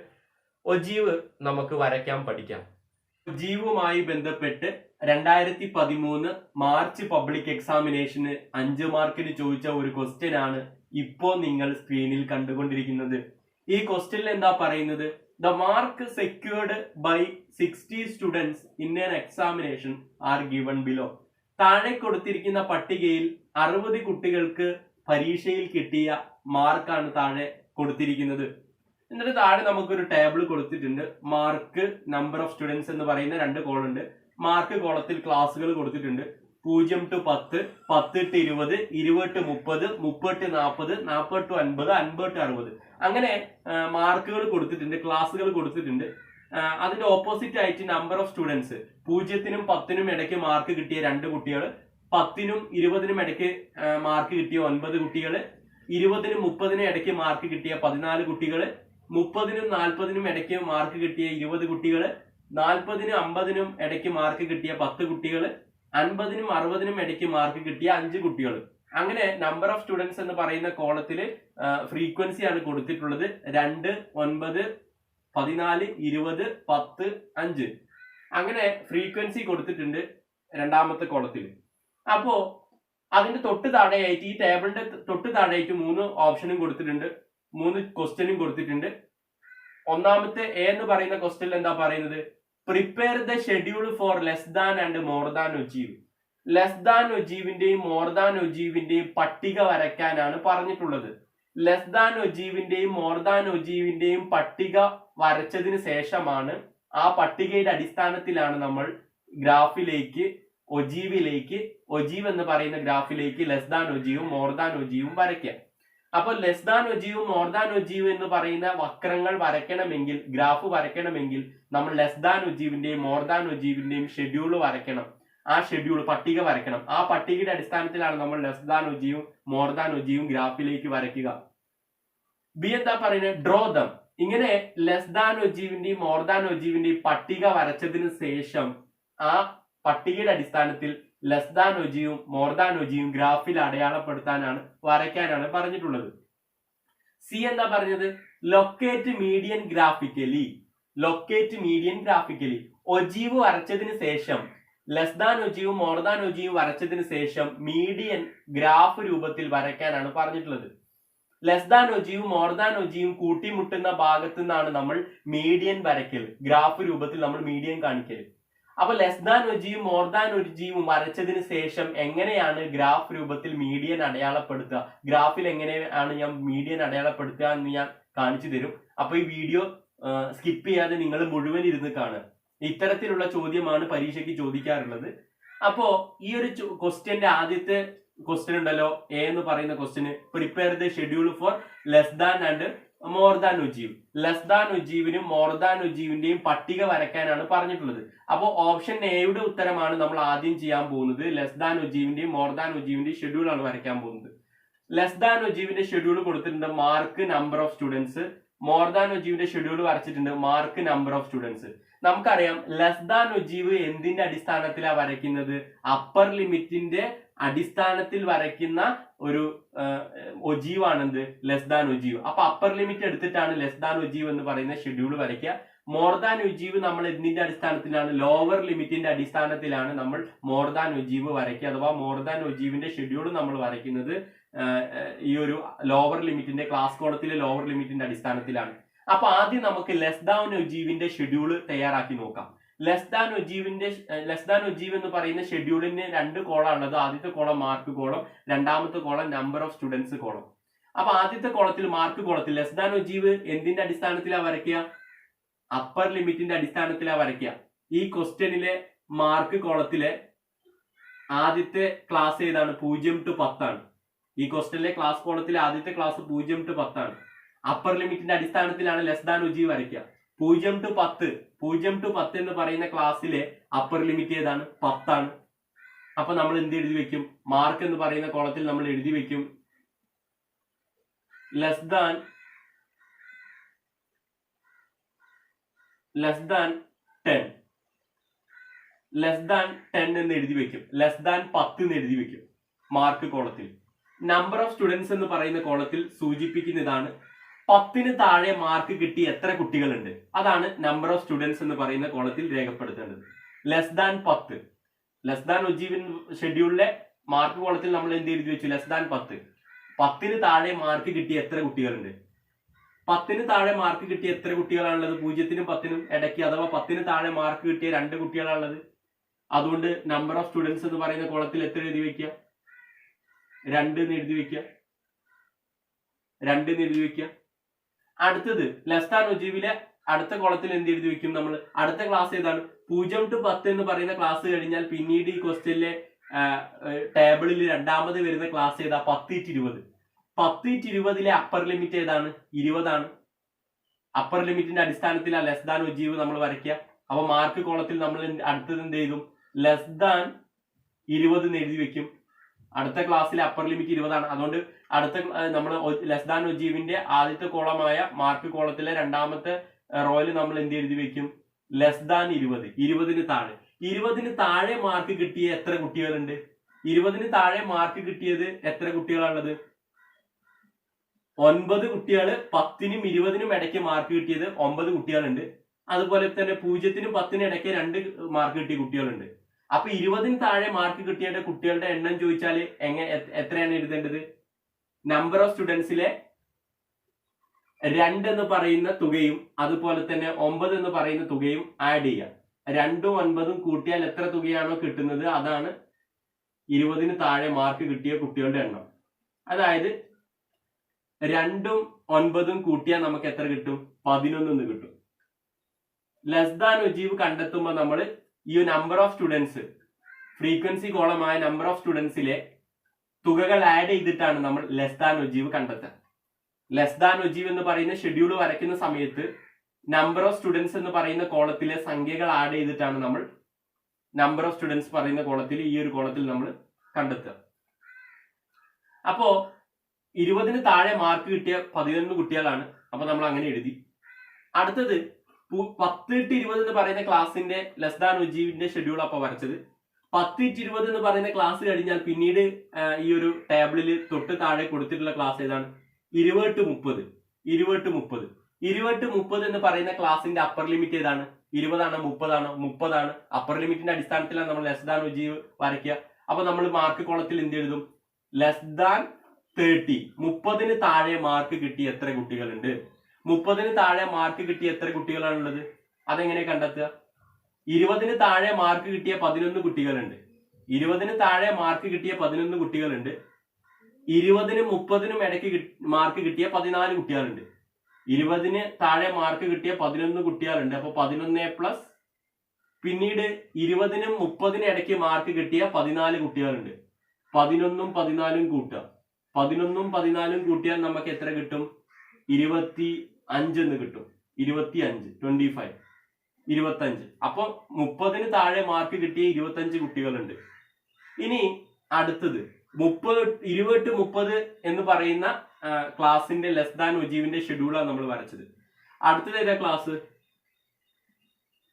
ഒജീവ് നമുക്ക് വരയ്ക്കാൻ പഠിക്കാം. ഒജീവുമായി ബന്ധപ്പെട്ട് 2013 മാർച്ച് പബ്ലിക് എക്സാമിനേഷന് 5 മാർക്കിന് ചോദിച്ച ഒരു ക്വസ്റ്റ്യൻ ആണ് ഇപ്പോ നിങ്ങൾ സ്ക്രീനിൽ കണ്ടുകൊണ്ടിരിക്കുന്നത്. ഈ ക്വസ്റ്റ്യനിൽ എന്താ പറയുന്നത്? The mark secured by 60 students in an examination are given below. താഴെ കൊടുത്തിരിക്കുന്ന പട്ടികയിൽ 60 കുട്ടികൾക്ക് പരീക്ഷയിൽ കിട്ടിയ മാർക്കാണ് താഴെ കൊടുത്തിരിക്കുന്നത്. എന്നിട്ട് താഴെ നമുക്കൊരു ടേബിൾ കൊടുത്തിട്ടുണ്ട്. മാർക്ക്, നമ്പർ ഓഫ് സ്റ്റുഡൻസ് എന്ന് പറയുന്ന 2 കോളുണ്ട്. മാർക്ക് കോളത്തിൽ ക്ലാസ്സുകൾ കൊടുത്തിട്ടുണ്ട്. 0 to 10, 10 to 20, 20 to 30, 30 to 40, 40 to 50, 50 to 60 അങ്ങനെ മാർക്കുകൾ കൊടുത്തിട്ടുണ്ട്, ക്ലാസ്സുകൾ കൊടുത്തിട്ടുണ്ട്. അതിന്റെ ഓപ്പോസിറ്റ് ആയിട്ട് നമ്പർ ഓഫ് സ്റ്റുഡൻസ്, 0-നും 10-നും ഇടയ്ക്ക് മാർക്ക് കിട്ടിയ 2 കുട്ടികൾ, 10-നും 20-നും ഇടയ്ക്ക് മാർക്ക് കിട്ടിയ 9 കുട്ടികൾ, 20നും 30നും ഇടയ്ക്ക് മാർക്ക് കിട്ടിയ 14 കുട്ടികൾ, 30നും 40നും ഇടയ്ക്ക് മാർക്ക് കിട്ടിയ 20 കുട്ടികൾ, 40നും 50നും ഇടയ്ക്ക് മാർക്ക് കിട്ടിയ 10 കുട്ടികൾ, 50നും 60നും ഇടയ്ക്ക് മാർക്ക് കിട്ടിയ 5 കുട്ടികൾ. അങ്ങനെ നമ്പർ ഓഫ് സ്റ്റുഡൻസ് എന്ന് പറയുന്ന കോളത്തിൽ ഫ്രീക്വൻസി ആണ് കൊടുത്തിട്ടുള്ളത് 2, 9, 14, 20, 10, 5. അങ്ങനെ ഫ്രീക്വൻസി കൊടുത്തിട്ടുണ്ട് രണ്ടാമത്തെ കോളത്തിൽ. അപ്പോ അതിന്റെ തൊട്ട് താഴെയായിട്ട്, ഈ ടേബിളിന്റെ തൊട്ട് താഴെയായിട്ട് 3 ഓപ്ഷനും കൊടുത്തിട്ടുണ്ട്, 3 ക്വസ്റ്റ്യനും കൊടുത്തിട്ടുണ്ട്. ഒന്നാമത്തെ എ എന്ന് പറയുന്ന ക്വസ്റ്റ്യനിൽ എന്താ പറയുന്നത്? Prepare the schedule for less than and more than ogive. Less than ഒജീവിന്റെയും മോർ ദാൻ ഒജീവിന്റെയും പട്ടിക വരയ്ക്കാനാണ് പറഞ്ഞിട്ടുള്ളത്. ലെസ് ദാൻ ഒജീവിന്റെയും മോർ ദാൻ ഒജീവിന്റെയും പട്ടിക വരച്ചതിന് ശേഷമാണ്, ആ പട്ടികയുടെ അടിസ്ഥാനത്തിലാണ് നമ്മൾ ഗ്രാഫിലേക്ക് ഒജീവ് എന്ന് പറയുന്ന ഗ്രാഫിലേക്ക് ലെസ് ദാൻ ഒജീവും മോർ ദാൻ ഒജീവും വരയ്ക്കുക. അപ്പൊ ലെസ് ദാൻ ഒജീവും മോർ ദാൻ ഒജീവ് എന്ന് പറയുന്ന വക്രങ്ങൾ വരയ്ക്കണമെങ്കിൽ, ഗ്രാഫ് വരയ്ക്കണമെങ്കിൽ നമ്മൾ ലെസ് ദാൻ ഒജീവിന്റെയും മോർ ദാൻ ഒജീവിന്റെയും ഷെഡ്യൂൾ വരയ്ക്കണം. ആ ഷെഡ്യൂൾ പട്ടിക വരയ്ക്കണം. ആ പട്ടികയുടെ അടിസ്ഥാനത്തിലാണ് നമ്മൾ ലെസ് ദാൻ ഒജീവും മോർ ദാൻ ഒജീവും ഗ്രാഫിലേക്ക് വരയ്ക്കുക. ബി എന്താ പറയുന്നത്? Draw them. ഇങ്ങനെ ലെസ് ദാൻ ഒജീവിന്റെയും മോർ ദാൻ ഒജീവിന്റെയും പട്ടിക വരച്ചതിന് ശേഷം ആ പട്ടികയുടെ അടിസ്ഥാനത്തിൽ ലെസ് ദാൻ ഒജീവും മോർ ദാൻ ഒജീവും ഗ്രാഫിൽ അടയാളപ്പെടുത്താനാണ്, വരയ്ക്കാനാണ് പറഞ്ഞിട്ടുള്ളത്. സി എന്താ പറഞ്ഞത്? Locate median graphically. ഒജീവ് വരച്ചതിന് ശേഷം, ലെസ് ദാൻ ഒജീവും മോർ ദാൻ ഒജീവും വരച്ചതിന് ശേഷം മീഡിയൻ ഗ്രാഫ് രൂപത്തിൽ വരയ്ക്കാനാണ് പറഞ്ഞിട്ടുള്ളത്. ലെസ് ദാൻ ഒജീവും മോർ ദാൻ ഒജീവും കൂട്ടിമുട്ടുന്ന ഭാഗത്തു നിന്നാണ് നമ്മൾ മീഡിയൻ വരയ്ക്കൽ, ഗ്രാഫ് രൂപത്തിൽ നമ്മൾ മീഡിയൻ കാണിക്കൽ. അപ്പൊ ലെസ് ദാൻ ഒജീവും മോർ ദാൻ ഒജീവും വരച്ചതിന് ശേഷം എങ്ങനെയാണ് ഗ്രാഫ് രൂപത്തിൽ മീഡിയൻ അടയാളപ്പെടുത്തുക, ഗ്രാഫിൽ എങ്ങനെയാണ് ഞാൻ മീഡിയൻ അടയാളപ്പെടുത്തുക എന്ന് ഞാൻ കാണിച്ചു തരും. അപ്പൊ ഈ വീഡിയോ സ്കിപ്പ് ചെയ്യാതെ നിങ്ങൾ മുഴുവൻ ഇരുന്ന് കാണുക. ഇത്തരത്തിലുള്ള ചോദ്യമാണ് പരീക്ഷയ്ക്ക് ചോദിക്കാറുള്ളത്. അപ്പോ ഈ ഒരു ക്വസ്റ്റ്യന്റെ ആദ്യത്തെ ക്വസ്റ്റ്യൻ ഉണ്ടല്ലോ, എ എന്ന് പറയുന്ന ക്വസ്റ്റ്യന്, prepare the schedule for less than and more than ogive. Less than ഒജീവിനും മോർ ദാൻ ഒജീവിന്റെയും പട്ടിക വരയ്ക്കാനാണ് പറഞ്ഞിട്ടുള്ളത്. അപ്പോൾ ഓപ്ഷൻ എയുടെ ഉത്തരമാണ് നമ്മൾ ആദ്യം ചെയ്യാൻ പോകുന്നത്. ലെസ് ദാൻ ഒജീവിന്റെയും മോർ ദാൻ ഒജീവിന്റെയും ഷെഡ്യൂൾ ആണ് വരയ്ക്കാൻ പോകുന്നത്. ലെസ് ദാൻ ഒജീവിന്റെ ഷെഡ്യൂൾ കൊടുത്തിട്ടുണ്ട് mark number of students. More than ഒജീവിന്റെ ഷെഡ്യൂൾ വരച്ചിട്ടുണ്ട് മാർക്ക് നമ്പർ ഓഫ് സ്റ്റുഡൻസ്. നമുക്കറിയാം ലെസ് ദാൻ ഒജീവ് എന്തിന്റെ അടിസ്ഥാനത്തിലാണ് വരയ്ക്കുന്നത്? അപ്പർ ലിമിറ്റിന്റെ അടിസ്ഥാനത്തിൽ വരയ്ക്കുന്ന ഒരു ഒജീവാണെന്ത്? Less than ogive. അപ്പൊ അപ്പർ ലിമിറ്റ് എടുത്തിട്ടാണ് ലെസ് ദാൻ ഒജീവ് എന്ന് പറയുന്ന ഷെഡ്യൂൾ വരയ്ക്കുക. മോർ ദാൻ ഒജീവ് നമ്മൾ എന്തിന്റെ അടിസ്ഥാനത്തിലാണ്? ലോവർ ലിമിറ്റിന്റെ അടിസ്ഥാനത്തിലാണ് നമ്മൾ മോർ ദാൻ ഒജീവ് വരയ്ക്കുക. അഥവാ മോർ ദാൻ ഒജീവിന്റെ ഷെഡ്യൂൾ നമ്മൾ വരയ്ക്കുന്നത് ഈ ഒരു ലോവർ ലിമിറ്റിന്റെ, ക്ലാസ് കോളത്തിലെ ലോവർ ലിമിറ്റിന്റെ അടിസ്ഥാനത്തിലാണ്. അപ്പൊ ആദ്യം നമുക്ക് ലെസ് ദാൻ ഒജീവിന്റെ ഷെഡ്യൂൾ തയ്യാറാക്കി നോക്കാം. ലെസ് ദാൻ ഒജീവ് എന്ന് പറയുന്ന ഷെഡ്യൂളിന് 2 കോളം ഉള്ളത്. ആദ്യത്തെ കോളം മാർക്ക് കോളം, രണ്ടാമത്തെ column number of students column. അപ്പൊ ആദ്യത്തെ കോളത്തിൽ, മാർക്ക് കോളത്തിൽ ലെസ് ദാൻ ഒജീവ് എന്തിന്റെ അടിസ്ഥാനത്തിലാണ് വരയ്ക്കുക? അപ്പർ ലിമിറ്റിന്റെ അടിസ്ഥാനത്തിലാണ് വരയ്ക്കുക. ഈ ക്വസ്റ്റ്യനിലെ മാർക്ക് കോളത്തിലെ ആദ്യത്തെ ക്ലാസ് ഏതാണ്? 0 to 10 ആണ്. ഈ ക്വസ്റ്റ്യനിലെ ക്ലാസ് കോളത്തിലെ ആദ്യത്തെ ക്ലാസ് 0 to 10 ആണ്. അപ്പർ ലിമിറ്റിന്റെ അടിസ്ഥാനത്തിലാണ് ലെസ് ദാൻ ഒജീവ് വരയ്ക്കുക. 0 to 10 എന്ന് പറയുന്ന ക്ലാസ്സിലെ അപ്പർ ലിമിറ്റ് ഏതാണ്? 10 ആണ്. അപ്പൊ നമ്മൾ എന്ത് എഴുതി വെക്കും? മാർക്ക് എന്ന് പറയുന്ന കോളത്തിൽ നമ്മൾ എഴുതി വെക്കും ലെസ് ദാൻ 10. ലെസ് ദാൻ 10 എന്ന് എഴുതി വെക്കും. ലെസ് ദാൻ 10 എന്ന് എഴുതി വെക്കും മാർക്ക് കോളത്തിൽ. നമ്പർ ഓഫ് സ്റ്റുഡൻസ് എന്ന് പറയുന്ന കോളത്തിൽ സൂചിപ്പിക്കുന്നതാണ് 10ന് താഴെ മാർക്ക് കിട്ടി എത്ര കുട്ടികളുണ്ട്, അതാണ് നമ്പർ ഓഫ് സ്റ്റുഡൻസ് എന്ന് പറയുന്ന കോളത്തിൽ രേഖപ്പെടുത്തേണ്ടത്. Less than 10. ലെസ് ദാൻ ഒജീവിൻ ഷെഡ്യൂളിലെ മാർക്ക് കോളത്തിൽ നമ്മൾ എന്ത് എഴുതി വെച്ചു? Less than 10. 10ന് താഴെ മാർക്ക് കിട്ടിയ എത്ര കുട്ടികളുണ്ട്? 10ന് താഴെ മാർക്ക് കിട്ടിയ എത്ര കുട്ടികളാണുള്ളത്? 0നും 10നും ഇടയ്ക്ക്, അഥവാ 10ന് താഴെ മാർക്ക് കിട്ടിയ 2 കുട്ടികളാണുള്ളത്. അതുകൊണ്ട് നമ്പർ ഓഫ് സ്റ്റുഡൻസ് എന്ന് പറയുന്ന കോളത്തിൽ എത്ര എഴുതി വെക്കുക? 2 എന്ന് എഴുതി വെക്കുക. അടുത്തത് ലെസ് ദാൻ ഒജീവിലെ അടുത്ത കോളത്തിൽ എന്ത് എഴുതി വെക്കും? നമ്മൾ അടുത്ത ക്ലാസ് ഏതാണ്? 0 to 10 എന്ന് പറയുന്ന ക്ലാസ് കഴിഞ്ഞാൽ പിന്നീട് ഈ ക്വസ്റ്റ്യനിലെ ടേബിളിൽ രണ്ടാമത് വരുന്ന ക്ലാസ് ഏതാ? 10 to 20. 10 to 20ലെ അപ്പർ ലിമിറ്റ് ഏതാണ്? 20 ആണ്. അപ്പർ ലിമിറ്റിന്റെ അടിസ്ഥാനത്തിലാണ് ലെസ് ദാൻ ഒജീവ് നമ്മൾ വരയ്ക്കുക. അപ്പൊ മാർക്ക് കോളത്തിൽ നമ്മൾ അടുത്തത് എന്ത് ചെയ്തു? ലെസ് ദാൻ 20 എന്ന് എഴുതി വെക്കും. അടുത്ത ക്ലാസ്സിലെ അപ്പർ ലിമിറ്റ് 20 ആണ്. അതുകൊണ്ട് അടുത്ത നമ്മൾ ലെസ് ദാൻ ഒജീവിന്റെ ആദ്യത്തെ കോളമായ മാർക്ക് കോളത്തിലെ രണ്ടാമത്തെ റോയിൽ നമ്മൾ എന്ത് എഴുതി വെക്കും? ലെസ് ദാൻ 20, 20-ന് താഴെ. 20-ന് താഴെ മാർക്ക് കിട്ടിയ എത്ര കുട്ടികളുണ്ട്? 20-ന് താഴെ മാർക്ക് കിട്ടിയത് എത്ര കുട്ടികളാണുള്ളത്? 9 കുട്ടികൾ. 10-നും 20-നും ഇടയ്ക്ക് മാർക്ക് കിട്ടിയത് 9 കുട്ടികളുണ്ട്. അതുപോലെ തന്നെ 0-നും 10-നും ഇടയ്ക്ക് 2 മാർക്ക് കിട്ടിയ കുട്ടികളുണ്ട്. അപ്പൊ 20-ന് താഴെ മാർക്ക് കിട്ടിയ കുട്ടികളുടെ എണ്ണം ചോദിച്ചാൽ എത്രയാണ് എഴുതേണ്ടത്? നമ്പർ ഓഫ് സ്റ്റുഡൻസിലെ 2 എന്ന് പറയുന്ന തുകയും അതുപോലെ തന്നെ 9 എന്ന് പറയുന്ന തുകയും ആഡ് ചെയ്യാം. 2ഉം 9ഉം കൂട്ടിയാൽ എത്ര തുകയാണോ കിട്ടുന്നത് അതാണ് 20-ന് താഴെ മാർക്ക് കിട്ടിയ കുട്ടികളുടെ എണ്ണം. അതായത് 2ഉം 9ഉം കൂട്ടിയാൽ നമുക്ക് എത്ര കിട്ടും? 11 എന്ന് കിട്ടും. ലെസ് ദാൻ ഒജീവ് കണ്ടെത്തുമ്പോൾ നമ്മൾ ഈ നമ്പർ ഓഫ് സ്റ്റുഡൻസ്, ഫ്രീക്വൻസി കോളമായ നമ്പർ ഓഫ് സ്റ്റുഡൻസിലെ തുകകൾ ആഡ് ചെയ്തിട്ടാണ് നമ്മൾ ലെസ് ദാൻ ഒജീവ് കണ്ടെത്തുക. ലെസ് ദാൻ ഒജീവ് എന്ന് പറയുന്ന ഷെഡ്യൂൾ വരയ്ക്കുന്ന സമയത്ത് നമ്പർ ഓഫ് സ്റ്റുഡൻസ് എന്ന് പറയുന്ന കോളത്തിലെ സംഖ്യകൾ ആഡ് ചെയ്തിട്ടാണ് നമ്മൾ നമ്പർ ഓഫ് സ്റ്റുഡൻസ് പറയുന്ന കോളത്തിൽ ഈ ഒരു കോളത്തിൽ നമ്മൾ കണ്ടെത്തുക. അപ്പോ 20-ന് താഴെ മാർക്ക് കിട്ടിയ 11 കുട്ടികളാണ്. അപ്പൊ നമ്മൾ അങ്ങനെ എഴുതി. അടുത്തത് 10-20 എന്ന് പറയുന്ന ക്ലാസിന്റെ ലെസ് ദാൻ ഒജീവിന്റെ ഷെഡ്യൂൾ അപ്പൊ വരച്ചത്. 10-20 എന്ന് പറയുന്ന ക്ലാസ് കഴിഞ്ഞാൽ പിന്നീട് ഈ ഒരു ടേബിളിൽ തൊട്ട് താഴെ കൊടുത്തിട്ടുള്ള ക്ലാസ് ഏതാണ്? 20-30. 20-30. 20-30 എന്ന് പറയുന്ന ക്ലാസിന്റെ അപ്പർ ലിമിറ്റ് ഏതാണ്? 20-ആണോ 30-ആണോ? 30-ആണ്. അപ്പർ ലിമിറ്റിന്റെ അടിസ്ഥാനത്തിലാണ് നമ്മൾ ലെസ് ദാൻ ഒജീവ് വരയ്ക്കുക. അപ്പൊ നമ്മൾ മാർക്ക് കോളത്തിൽ എന്ത് എഴുതും? Less than 30. 30-ന് താഴെ മാർക്ക് കിട്ടിയ എത്ര കുട്ടികളുണ്ട്? 30-ന് താഴെ മാർക്ക് കിട്ടിയ എത്ര കുട്ടികളാണുള്ളത്? അതെങ്ങനെ കണ്ടെത്തുക? 20-ന് താഴെ മാർക്ക് കിട്ടിയ 11 കുട്ടികളുണ്ട്. 20-ന് താഴെ മാർക്ക് കിട്ടിയ 11 കുട്ടികളുണ്ട്. 20-നും 30-നും ഇടയ്ക്ക് മാർക്ക് കിട്ടിയ 14 കുട്ടികളുണ്ട്. 20-ന് താഴെ മാർക്ക് കിട്ടിയ 11 കുട്ടികളുണ്ട്. അപ്പൊ 11 പ്ലസ് പിന്നീട് 20-നും 30-നും ഇടയ്ക്ക് മാർക്ക് കിട്ടിയ 14 കുട്ടികളുണ്ട്. 11ഉം 14ഉം കൂട്ടുക. 11ഉം 14ഉം കൂട്ടിയാൽ നമുക്ക് എത്ര കിട്ടും? 25 എന്ന് കിട്ടും. 25, 25, 25. അപ്പൊ 30-ന് താഴെ മാർക്ക് കിട്ടിയ 25 കുട്ടികളുണ്ട്. ഇനി അടുത്തത് 20-30 എന്ന് പറയുന്ന ക്ലാസിന്റെ ലെസ് ദാൻ ഒജീവിന്റെ ഷെഡ്യൂളാണ് നമ്മൾ വരച്ചത്. അടുത്തത് ഏതാ ക്ലാസ്?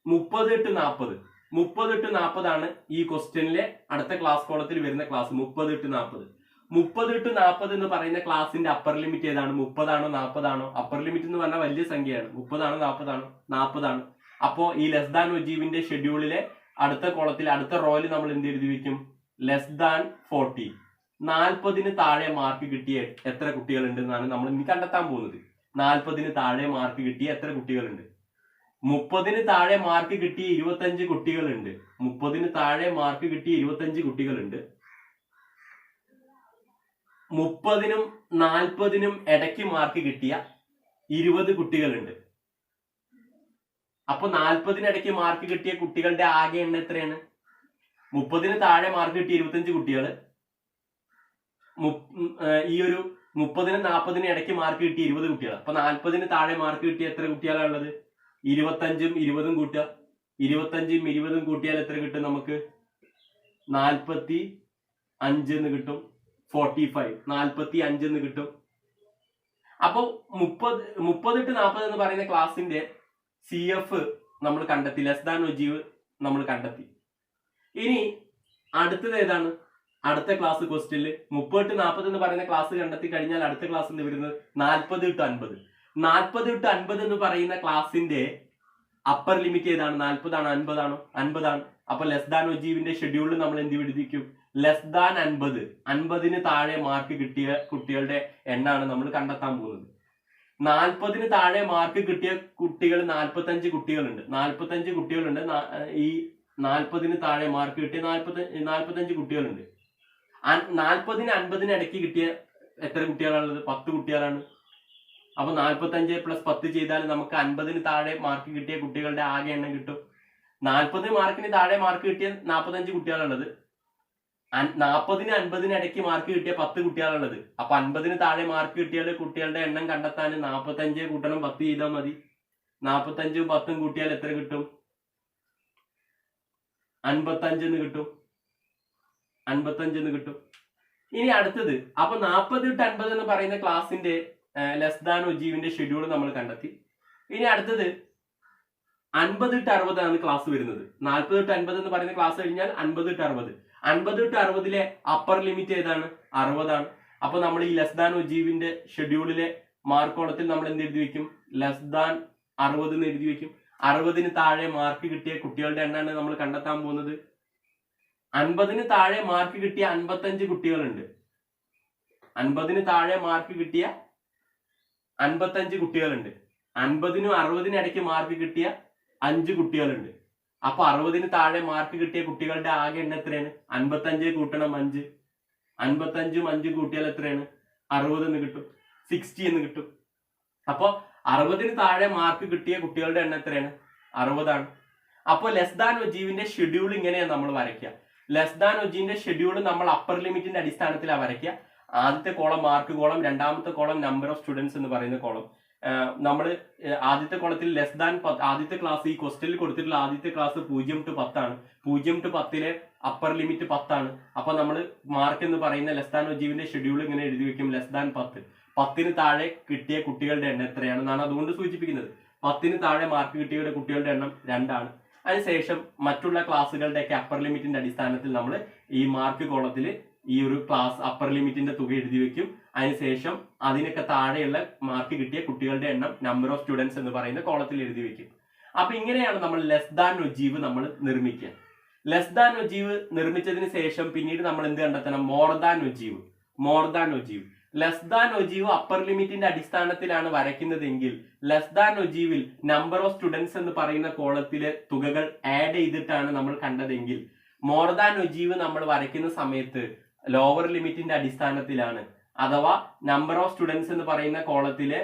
30-40. 30-40 ആണ് ഈ ക്വസ്റ്റ്യനിലെ അടുത്ത ക്ലാസ് കോളത്തിൽ വരുന്ന ക്ലാസ്. 30-40. 30-40 എന്ന് പറയുന്ന ക്ലാസിന്റെ അപ്പർ ലിമിറ്റ് ഏതാണ്? 30-ആണോ 40-ആണോ? അപ്പർ ലിമിറ്റ് എന്ന് പറഞ്ഞാൽ വലിയ സംഖ്യയാണ്. 30-ആണോ 40-ആണോ? 40-ആണ്. അപ്പോ ഈ ലെസ് ദാൻ ഒജീവിന്റെ ഷെഡ്യൂളിലെ അടുത്ത കോളത്തിൽ അടുത്ത റോയിൽ നമ്മൾ എന്ത് എഴുതി വെക്കും? Less than 40. 40-ന് താഴെ മാർക്ക് കിട്ടിയ എത്ര കുട്ടികളുണ്ട് എന്നാണ് നമ്മൾ ഇനി കണ്ടെത്താൻ പോകുന്നത്. 40-ന് താഴെ മാർക്ക് കിട്ടിയ എത്ര കുട്ടികളുണ്ട്? 30-ന് താഴെ മാർക്ക് കിട്ടിയ 25 കുട്ടികളുണ്ട്. 30-ന് താഴെ മാർക്ക് കിട്ടിയ 25 കുട്ടികളുണ്ട്. 30-നും 40-നും ഇടയ്ക്ക് മാർക്ക് കിട്ടിയ 20 കുട്ടികളുണ്ട്. അപ്പൊ 40-ന് ഇടയ്ക്ക് മാർക്ക് കിട്ടിയ കുട്ടികളുടെ ആകെ എണ്ണം എത്രയാണ്? 30-ന് താഴെ മാർക്ക് കിട്ടിയ 25 കുട്ടികൾ, ഈ ഒരു 30-നും 40-നും ഇടയ്ക്ക് മാർക്ക് കിട്ടിയ 20 കുട്ടികൾ. അപ്പൊ 40-ന് താഴെ മാർക്ക് കിട്ടിയ എത്ര കുട്ടികളാണുള്ളത്? 25ഉം 20ഉം കൂട്ടുക. 25ഉം 20ഉം കൂട്ടിയാൽ എത്ര കിട്ടും നമുക്ക്? 45 എന്ന് കിട്ടും. 45, 45 എന്ന് കിട്ടും. അപ്പൊ 30-40 എന്ന് പറയുന്ന ക്ലാസിന്റെ CF നമ്മൾ കണ്ടെത്തി. ലെസ് ദാൻ ഒജീവ് നമ്മൾ കണ്ടെത്തി. ഇനി അടുത്തത് ഏതാണ്? അടുത്ത ക്ലാസ് ക്വസ്റ്റ്യനിൽ 30-40 എന്ന് പറയുന്ന ക്ലാസ് കണ്ടെത്തി കഴിഞ്ഞാൽ അടുത്ത ക്ലാസ് എന്ത് വരുന്നത്? 40-50. 40-50 എന്ന് പറയുന്ന ക്ലാസിന്റെ അപ്പർ ലിമിറ്റ് ഏതാണ്? 40-ആണോ 50-ആണോ? 50-ആണ്. അപ്പൊ ലെസ് ദാൻ ഒജീവിന്റെ ഷെഡ്യൂളിൽ നമ്മൾ എന്ത് എഴുതിക്കും? Less than 50. 50-ന് താഴെ മാർക്ക് കിട്ടിയ കുട്ടികളുടെ എണ്ണാണ് നമ്മൾ കണ്ടെത്താൻ പോകുന്നത്. 40-ന് താഴെ മാർക്ക് കിട്ടിയ കുട്ടികൾ 45 കുട്ടികളുണ്ട്. 45 കുട്ടികളുണ്ട്. ഈ 40-ന് താഴെ മാർക്ക് കിട്ടിയ 45 കുട്ടികളുണ്ട്. 40-ന് 50-ന് ഇടയ്ക്ക് കിട്ടിയ എത്ര കുട്ടികളാണുള്ളത്? 10 കുട്ടികളാണ്. അപ്പൊ 45 പ്ലസ് 10 ചെയ്താൽ നമുക്ക് 50-ന് താഴെ മാർക്ക് കിട്ടിയ കുട്ടികളുടെ ആകെ എണ്ണം കിട്ടും. 40 മാർക്കിന് താഴെ മാർക്ക് കിട്ടിയ 45 കുട്ടികളുള്ളത്. 40-ന് 50-ന് ഇടയ്ക്ക് മാർക്ക് കിട്ടിയ 10 കുട്ടികളുള്ളത്. അപ്പൊ 50-ന് താഴെ മാർക്ക് കിട്ടിയ കുട്ടികളുടെ എണ്ണം കണ്ടെത്താൻ 45 കൂട്ടണം 10 ചെയ്താൽ മതി. 45ഉം 10ഉം കൂട്ടിയാൽ എത്ര കിട്ടും? 55 എന്ന് കിട്ടും. 55 എന്ന് കിട്ടും. ഇനി അടുത്തത് അപ്പൊ 40-50 എന്ന് പറയുന്ന ക്ലാസിന്റെ ലെസ് ദാൻ ഒജീവിന്റെ ഷെഡ്യൂൾ നമ്മൾ കണ്ടെത്തി. ഇനി അടുത്തത് 50-60 ആണ് ക്ലാസ് വരുന്നത്. 40-50 എന്ന് പറയുന്ന ക്ലാസ് കഴിഞ്ഞാൽ 50-60. 50-60 അപ്പർ ലിമിറ്റ് ഏതാണ്? 60 ആണ്. അപ്പൊ നമ്മൾ ഈ ലെസ് ദാൻ ഒജീവിന്റെ ഷെഡ്യൂളിലെ മാർക്ക് കോളത്തിൽ നമ്മൾ എന്ത് എഴുതി വെക്കും? ലെസ് ദാൻ 60 എന്ന് എഴുതി വെക്കും. 60-ന് താഴെ മാർക്ക് കിട്ടിയ കുട്ടികളുടെ എണ്ണമാണ് നമ്മൾ കണ്ടെത്താൻ പോകുന്നത്. 50-ന് താഴെ മാർക്ക് കിട്ടിയ 55 കുട്ടികളുണ്ട്. 50-ന് താഴെ മാർക്ക് കിട്ടിയ 55 കുട്ടികളുണ്ട്. 50-നും 60-നും ഇടയ്ക്ക് മാർക്ക് കിട്ടിയ 5 കുട്ടികളുണ്ട്. അപ്പൊ 60-ന് താഴെ മാർക്ക് കിട്ടിയ കുട്ടികളുടെ ആകെ എണ്ണം എത്രയാണ്? 55 കൂട്ടണം 5. 55ഉം 5 കൂട്ടിയാൽ എത്രയാണ്? 60 എന്ന് കിട്ടും. 60 എന്ന് കിട്ടും. അപ്പൊ 60-ന് താഴെ മാർക്ക് കിട്ടിയ കുട്ടികളുടെ എണ്ണം എത്രയാണ്? 60 ആണ്. അപ്പോൾ ലെസ് ദാൻ ഒജീവിന്റെ ഷെഡ്യൂൾ ഇങ്ങനെയാണ് നമ്മൾ വരയ്ക്കുക. ലെസ് ദാൻ ഒജീവിന്റെ ഷെഡ്യൂൾ നമ്മൾ അപ്പർ ലിമിറ്റിന്റെ അടിസ്ഥാനത്തിലാണ് വരയ്ക്കുക. ആദ്യത്തെ കോളം മാർക്ക് കോളം, രണ്ടാമത്തെ കോളം നമ്പർ ഓഫ് സ്റ്റുഡൻസ് എന്ന് പറയുന്ന കോളം. നമ്മൾ ആദ്യത്തെ കോളത്തിൽ ലെസ് ദാൻ ആദ്യത്തെ ക്ലാസ് ഈ ക്വസ്റ്റ്യനിൽ കൊടുത്തിട്ടുള്ള ആദ്യത്തെ ക്ലാസ് 0 to 10 ആണ്. 0 to 10 അപ്പർ ലിമിറ്റ് 10 ആണ്. അപ്പൊ നമ്മൾ മാർക്ക് എന്ന് പറയുന്ന ലെസ് ദാൻ ഒജീവിന്റെ ഷെഡ്യൂൾ ഇങ്ങനെ എഴുതി വെക്കും. Less than 10. 10-ന് താഴെ കിട്ടിയ കുട്ടികളുടെ എണ്ണം എത്രയാണെന്നാണ് അതുകൊണ്ട് സൂചിപ്പിക്കുന്നത്. 10-ന് താഴെ മാർക്ക് കിട്ടിയ കുട്ടികളുടെ എണ്ണം 2 ആണ്. അതിനുശേഷം മറ്റുള്ള ക്ലാസ്സുകളുടെയൊക്കെ അപ്പർ ലിമിറ്റിന്റെ അടിസ്ഥാനത്തിൽ നമ്മൾ ഈ മാർക്ക് കോളത്തിൽ ഈ ഒരു ക്ലാസ് അപ്പർ ലിമിറ്റിന്റെ തുക എഴുതി വെക്കും. അതിനുശേഷം അതിനൊക്കെ താഴെയുള്ള മാർക്ക് കിട്ടിയ കുട്ടികളുടെ എണ്ണം നമ്പർ ഓഫ് സ്റ്റുഡൻസ് എന്ന് പറയുന്ന കോളത്തിൽ എഴുതി വെക്കും. അപ്പൊ ഇങ്ങനെയാണ് നമ്മൾ ലെസ് ദാൻ ഒജീവ് നമ്മൾ നിർമ്മിക്കുക. ലെസ് ദാൻ ഒജീവ് നിർമ്മിച്ചതിന് ശേഷം പിന്നീട് നമ്മൾ എന്ത് കണ്ടെത്തണം? More than ogive. More than ogive. Less than ogive upper ലിമിറ്റിന്റെ അടിസ്ഥാനത്തിലാണ് വരയ്ക്കുന്നതെങ്കിൽ ലെസ് ദാൻ ഒജീവിൽ നമ്പർ ഓഫ് സ്റ്റുഡൻസ് എന്ന് പറയുന്ന കോളത്തിലെ തുകകൾ ആഡ് ചെയ്തിട്ടാണ് നമ്മൾ കണ്ടതെങ്കിൽ മോർ ദാൻ ഒജീവ് നമ്മൾ വരയ്ക്കുന്ന സമയത്ത് ലോവർ ലിമിറ്റിന്റെ അടിസ്ഥാനത്തിലാണ്. അഥവാ നമ്പർ ഓഫ് സ്റ്റുഡൻസ് എന്ന് പറയുന്ന കോളത്തിലെ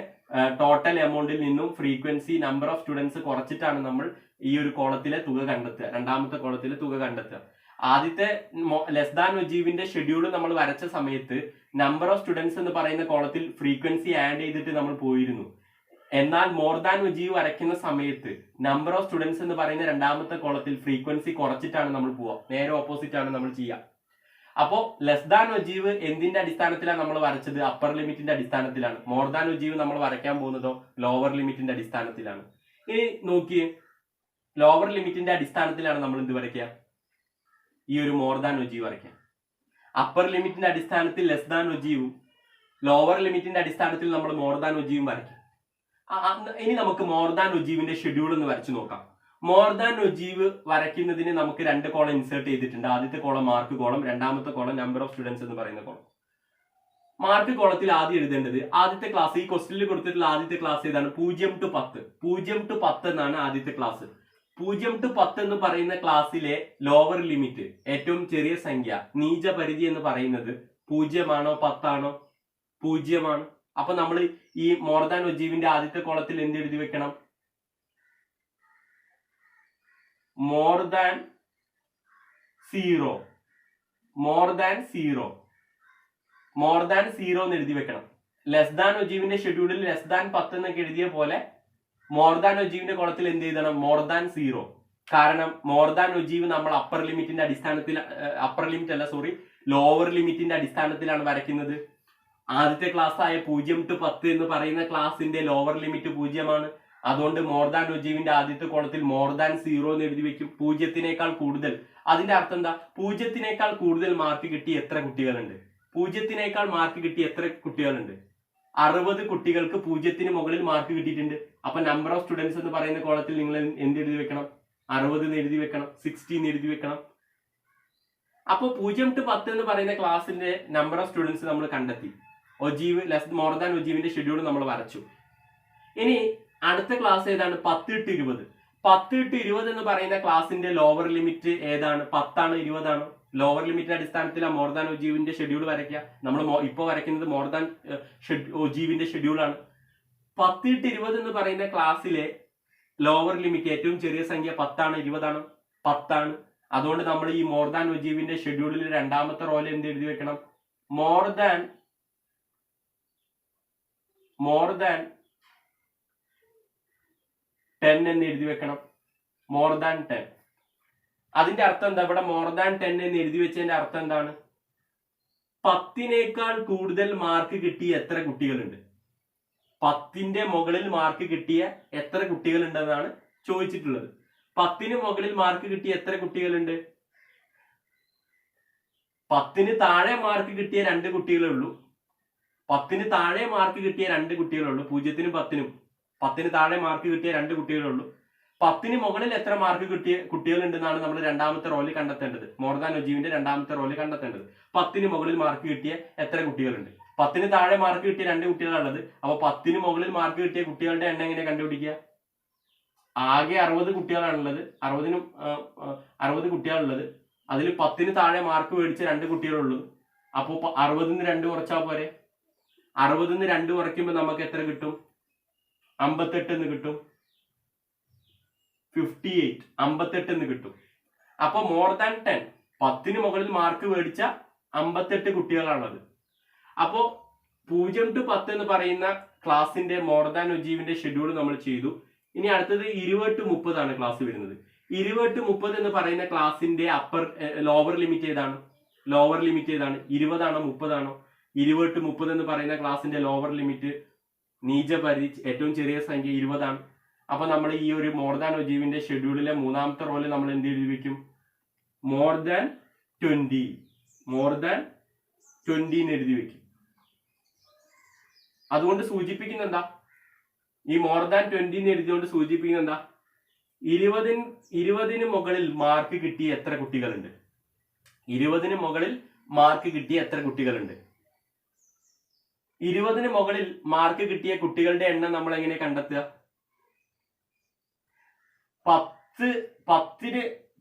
ടോട്ടൽ എമൗണ്ടിൽ നിന്നും ഫ്രീക്വൻസി നമ്പർ ഓഫ് സ്റ്റുഡൻസ് കുറച്ചിട്ടാണ് നമ്മൾ ഈ ഒരു കോളത്തിലെ തുക കണ്ടെത്തുക. രണ്ടാമത്തെ കോളത്തിലെ തുക കണ്ടെത്തുക. ആദ്യത്തെ ലെസ് ദാൻ ഒജീവിന്റെ ഷെഡ്യൂൾ നമ്മൾ വരച്ച സമയത്ത് നമ്പർ ഓഫ് സ്റ്റുഡൻസ് എന്ന് പറയുന്ന കോളത്തിൽ ഫ്രീക്വൻസി ആഡ് ചെയ്തിട്ട് നമ്മൾ പോയിരുന്നു. എന്നാൽ മോർ ദാൻ ഒജീവ് വരയ്ക്കുന്ന സമയത്ത് നമ്പർ ഓഫ് സ്റ്റുഡൻസ് എന്ന് പറയുന്ന രണ്ടാമത്തെ കോളത്തിൽ ഫ്രീക്വൻസി കുറച്ചിട്ടാണ് നമ്മൾ പോവുക. നേരെ ഓപ്പോസിറ്റ് ആണ് നമ്മൾ ചെയ്യുക. അപ്പോ ലെസ് ദാൻ ഒജീവ് എന്തിന്റെ അടിസ്ഥാനത്തിലാണ് നമ്മൾ വരച്ചത്? അപ്പർ ലിമിറ്റിന്റെ അടിസ്ഥാനത്തിലാണ്. മോർ ദാൻ ഒജീവ് നമ്മൾ വരയ്ക്കാൻ പോകുന്നതോ ലോവർ ലിമിറ്റിന്റെ അടിസ്ഥാനത്തിലാണ്. ഇനി നോക്കിയേ, ലോവർ ലിമിറ്റിന്റെ അടിസ്ഥാനത്തിലാണ് നമ്മൾ എന്ത് വരയ്ക്കുക? ഈ ഒരു മോർ ദാൻ ഒജീവ് വരയ്ക്കാം. അപ്പർ ലിമിറ്റിന്റെ അടിസ്ഥാനത്തിൽ ലെസ് ദാൻ ഒജീവും ലോവർ ലിമിറ്റിന്റെ അടിസ്ഥാനത്തിൽ നമ്മൾ മോർ ദാൻ ഒജീവും വരയ്ക്കും. ഇനി നമുക്ക് മോർ ദാൻ ഒജീവിന്റെ ഷെഡ്യൂൾ ഒന്ന് വരച്ചു നോക്കാം. മോർ ദാൻ ഒജീവ് വരയ്ക്കുന്നതിന് നമുക്ക് 2 കോളം ഇൻസേർട്ട് ചെയ്തിട്ടുണ്ട്. ആദ്യത്തെ കോളം മാർക്ക് കോളം, രണ്ടാമത്തെ കോളം നമ്പർ ഓഫ് സ്റ്റുഡൻസ് എന്ന് പറയുന്ന കോളം. മാർക്ക് കോളത്തിൽ ആദ്യം എഴുതേണ്ടത് ആദ്യത്തെ ക്ലാസ്, ഈ ക്വസ്റ്റ്യനിൽ കൊടുത്തിട്ടുള്ള ആദ്യത്തെ ക്ലാസ് ഏതാണ്? 0 to 10. 0 to 10 എന്നാണ് ആദ്യത്തെ ക്ലാസ്. 0 to 10 എന്ന് പറയുന്ന ക്ലാസ്സിലെ ലോവർ ലിമിറ്റ്, ഏറ്റവും ചെറിയ സംഖ്യ, നീച പരിധി എന്ന് പറയുന്നത് 0 ആണോ 10 ആണോ? 0 ആണ്. അപ്പൊ നമ്മൾ ഈ മോർ ദാൻ ഒജീവിന്റെ ആദ്യത്തെ കോളത്തിൽ എന്ത് എഴുതി വെക്കണം? More than 0. More than 0. More than 0 എന്ന് എഴുതി വെക്കണം. ലെസ് ദാൻ ഒജീവിന്റെ ഷെഡ്യൂളിൽ ലെസ് ദാൻ 10 എന്നൊക്കെ എഴുതിയ പോലെ മോർ ദാൻ ഒജീവിന്റെ കോളത്തിൽ എന്ത് എഴുതണം? More than 0. കാരണം മോർ ദാൻ ഒജീവ് നമ്മൾ അപ്പർ ലിമിറ്റിന്റെ അടിസ്ഥാനത്തിൽ, അപ്പർ ലിമിറ്റ് അല്ല സോറി, ലോവർ ലിമിറ്റിന്റെ അടിസ്ഥാനത്തിലാണ് വരയ്ക്കുന്നത്. ആദ്യത്തെ ക്ലാസ് ആയ 0 to 10 എന്ന് പറയുന്ന ക്ലാസിന്റെ ലോവർ ലിമിറ്റ് 0 ആണ്. അതുകൊണ്ട് മോർ ദാൻ ഒജീവിന്റെ ആദ്യത്തെ കോളത്തിൽ മോർ ദാൻ 0 എന്ന് എഴുതി വെക്കും. 0-നേക്കാൾ കൂടുതൽ. അതിന്റെ അർത്ഥം എന്താ? 0-നേക്കാൾ കൂടുതൽ മാർക്ക് കിട്ടി എത്ര കുട്ടികളുണ്ട്? 0-നേക്കാൾ മാർക്ക് കിട്ടി എത്ര കുട്ടികളുണ്ട്? 60 കുട്ടികൾക്ക് 0-ന് മുകളിൽ മാർക്ക് കിട്ടിയിട്ടുണ്ട്. അപ്പൊ നമ്പർ ഓഫ് സ്റ്റുഡൻസ് എന്ന് പറയുന്ന കോളത്തിൽ നിങ്ങൾ എന്ത് എഴുതി വെക്കണം? 60 എന്ന് എഴുതി വെക്കണം. 60 എന്ന് എഴുതി വെക്കണം. അപ്പൊ 0 to 10 എന്ന് പറയുന്ന ക്ലാസിന്റെ നമ്പർ ഓഫ് സ്റ്റുഡൻസ് നമ്മൾ കണ്ടെത്തി. ഒജീവ് മോർ ദാൻ ഒജീവിന്റെ ഷെഡ്യൂൾ നമ്മൾ വരച്ചു. ഇനി അടുത്ത ക്ലാസ് ഏതാണ്? 10 to 20. 10 to 20 എന്ന് പറയുന്ന ക്ലാസിന്റെ ലോവർ ലിമിറ്റ് ഏതാണ്? 10 ആണോ 20 ആണോ? ലോവർ ലിമിറ്റിന്റെ അടിസ്ഥാനത്തിൽ മോർ ദാൻ ഒജീവിന്റെ ഷെഡ്യൂൾ വരയ്ക്കുക. നമ്മൾ ഇപ്പോൾ വരയ്ക്കുന്നത് മോർ ദാൻ ഒജീവിന്റെ ഷെഡ്യൂൾ ആണ്. 10 to 20 എന്ന് പറയുന്ന ക്ലാസ്സിലെ ലോവർ ലിമിറ്റ്, ഏറ്റവും ചെറിയ സംഖ്യ 10 ആണോ 20 ആണോ? 10 ആണ്. അതുകൊണ്ട് നമ്മൾ ഈ മോർ ദാൻ ഒജീവിന്റെ ഷെഡ്യൂളിൽ രണ്ടാമത്തെ റോയിൽ എന്ത് എഴുതി വെക്കണം? മോർ ദാൻ 10 എന്ന് എഴുതി വെക്കണം. More than 10. അതിന്റെ അർത്ഥം എന്താ? ഇവിടെ മോർ ദാൻ 10 എന്ന് എഴുതി വെച്ചതിന്റെ അർത്ഥം എന്താണ്? 10നേക്കാൾ കൂടുതൽ മാർക്ക് കിട്ടിയ എത്ര കുട്ടികളുണ്ട്? 10ന്റെ മുകളിൽ മാർക്ക് കിട്ടിയ എത്ര കുട്ടികളുണ്ടെന്നാണ് ചോദിച്ചിട്ടുള്ളത്. 10ന് മുകളിൽ മാർക്ക് കിട്ടിയ എത്ര കുട്ടികളുണ്ട്? 10ന് താഴെ മാർക്ക് കിട്ടിയ 2 കുട്ടികളേ ഉള്ളൂ. 10ന് താഴെ മാർക്ക് കിട്ടിയ 2 കുട്ടികളേ ഉള്ളൂ. 0നും 10നും 10ന് താഴെ മാർക്ക് കിട്ടിയ 2 കുട്ടികളേ ഉള്ളൂ. 10ന് മുകളിൽ എത്ര മാർക്ക് കിട്ടിയ കുട്ടികളുണ്ടെന്നാണ് നമ്മൾ രണ്ടാമത്തെ റോയിൽ കണ്ടെത്തേണ്ടത്. മോർ ദാൻ ഒജീവിന്റെ രണ്ടാമത്തെ റോയിൽ കണ്ടെത്തേണ്ടത്. 10ന് മുകളിൽ മാർക്ക് കിട്ടിയ എത്ര കുട്ടികളുണ്ട്? 10ന് താഴെ മാർക്ക് കിട്ടിയ 2 കുട്ടികളാണുള്ളത്. അപ്പൊ 10ന് മുകളിൽ മാർക്ക് കിട്ടിയ കുട്ടികളുടെ എണ്ണം എങ്ങനെ കണ്ടുപിടിക്കുക? ആകെ 60 കുട്ടികളാണുള്ളത്. 60 കുട്ടികളുള്ളത്. അതിൽ 10ന് താഴെ മാർക്ക് മേടിച്ച 2 കുട്ടികളുള്ളൂ. അപ്പോൾ 60ന്ന് 2 കുറച്ചാൽ പോരെ? 60ന്ന് 2 കുറയ്ക്കുമ്പോൾ നമുക്ക് എത്ര കിട്ടും? 58 എന്ന് കിട്ടും. 58 58 എന്ന് കിട്ടും. അപ്പൊ മോർ ദാൻ 10 10ന് മുകളിൽ മാർക്ക് മേടിച്ച 58 കുട്ടികളാണുള്ളത്. അപ്പോ 0 to 10 എന്ന് പറയുന്ന ക്ലാസിന്റെ മോർ ദാൻ ഒജീവിന്റെ ഷെഡ്യൂൾ നമ്മൾ ചെയ്തു. ഇനി അടുത്തത് 20 to 30 ആണ് ക്ലാസ് വരുന്നത്. 20 to 30 എന്ന് പറയുന്ന ക്ലാസിന്റെ ലോവർ ലിമിറ്റ് ഏതാണ്? ലോവർ ലിമിറ്റ് ഏതാണ്? 20 ആണോ 30 ആണോ? 20 to 30 എന്ന് പറയുന്ന ക്ലാസിന്റെ ലോവർ ലിമിറ്റ് നീചപരിധി ഏറ്റവും ചെറിയ സംഖ്യ 20 ആണ്. അപ്പൊ നമ്മൾ ഈ ഒരു മോർ ദാൻ ഒജീവിന്റെ ഷെഡ്യൂളിലെ മൂന്നാമത്തെ റോയിൽ നമ്മൾ എന്ത് എഴുതി വെക്കും? മോർ ദാൻ 20 എന്ന് എഴുതി വെക്കും. അതുകൊണ്ട് സൂചിപ്പിക്കുന്ന എന്താ? ഈ മോർ ദാൻ 20 എന്ന് എഴുതിയോണ്ട് സൂചിപ്പിക്കുന്ന എന്താ? 20ന് മുകളിൽ മാർക്ക് കിട്ടിയ എത്ര കുട്ടികളുണ്ട്? 20ന് മുകളിൽ മാർക്ക് കിട്ടിയ എത്ര കുട്ടികളുണ്ട്? 20ന് മുകളിൽ മാർക്ക് കിട്ടിയ കുട്ടികളുടെ എണ്ണം നമ്മൾ എങ്ങനെ കണ്ടെത്തുക?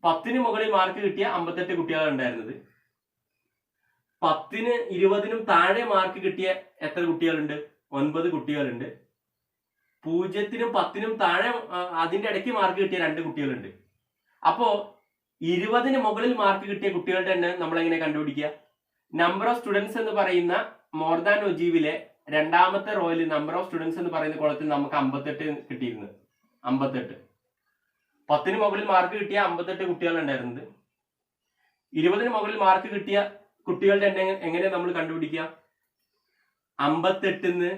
10ന് മുകളിൽ മാർക്ക് കിട്ടിയ 58 കുട്ടികളാണ് ഉണ്ടായിരുന്നത്. 10ന് 20നും താഴെ മാർക്ക് കിട്ടിയ എത്ര കുട്ടികളുണ്ട്? 9 കുട്ടികളുണ്ട്. 0നും 10നും താഴെ അതിന്റെ ഇടയ്ക്ക് മാർക്ക് കിട്ടിയ 2 കുട്ടികളുണ്ട്. അപ്പോ 20ന് മുകളിൽ മാർക്ക് കിട്ടിയ കുട്ടികളുടെ എണ്ണം നമ്മൾ എങ്ങനെ കണ്ടുപിടിക്കുക? നമ്പർ ഓഫ് സ്റ്റുഡൻസ് എന്ന് പറയുന്ന മോർ ദാൻ ഒജീവിലെ രണ്ടാമത്തെ റോയിൽ നമ്പർ ഓഫ് സ്റ്റുഡൻസ് എന്ന് പറയുന്ന കോളത്തിൽ നമുക്ക് 58 കിട്ടിയിരുന്നു. 58 10ന് മുകളിൽ മാർക്ക് കിട്ടിയ 58 കുട്ടികളുണ്ടായിരുന്നത്. 20ന് മുകളിൽ മാർക്ക് കിട്ടിയ കുട്ടികളുടെ എണ്ണം എങ്ങനെ നമ്മൾ കണ്ടുപിടിക്കുക? 58ന്ന്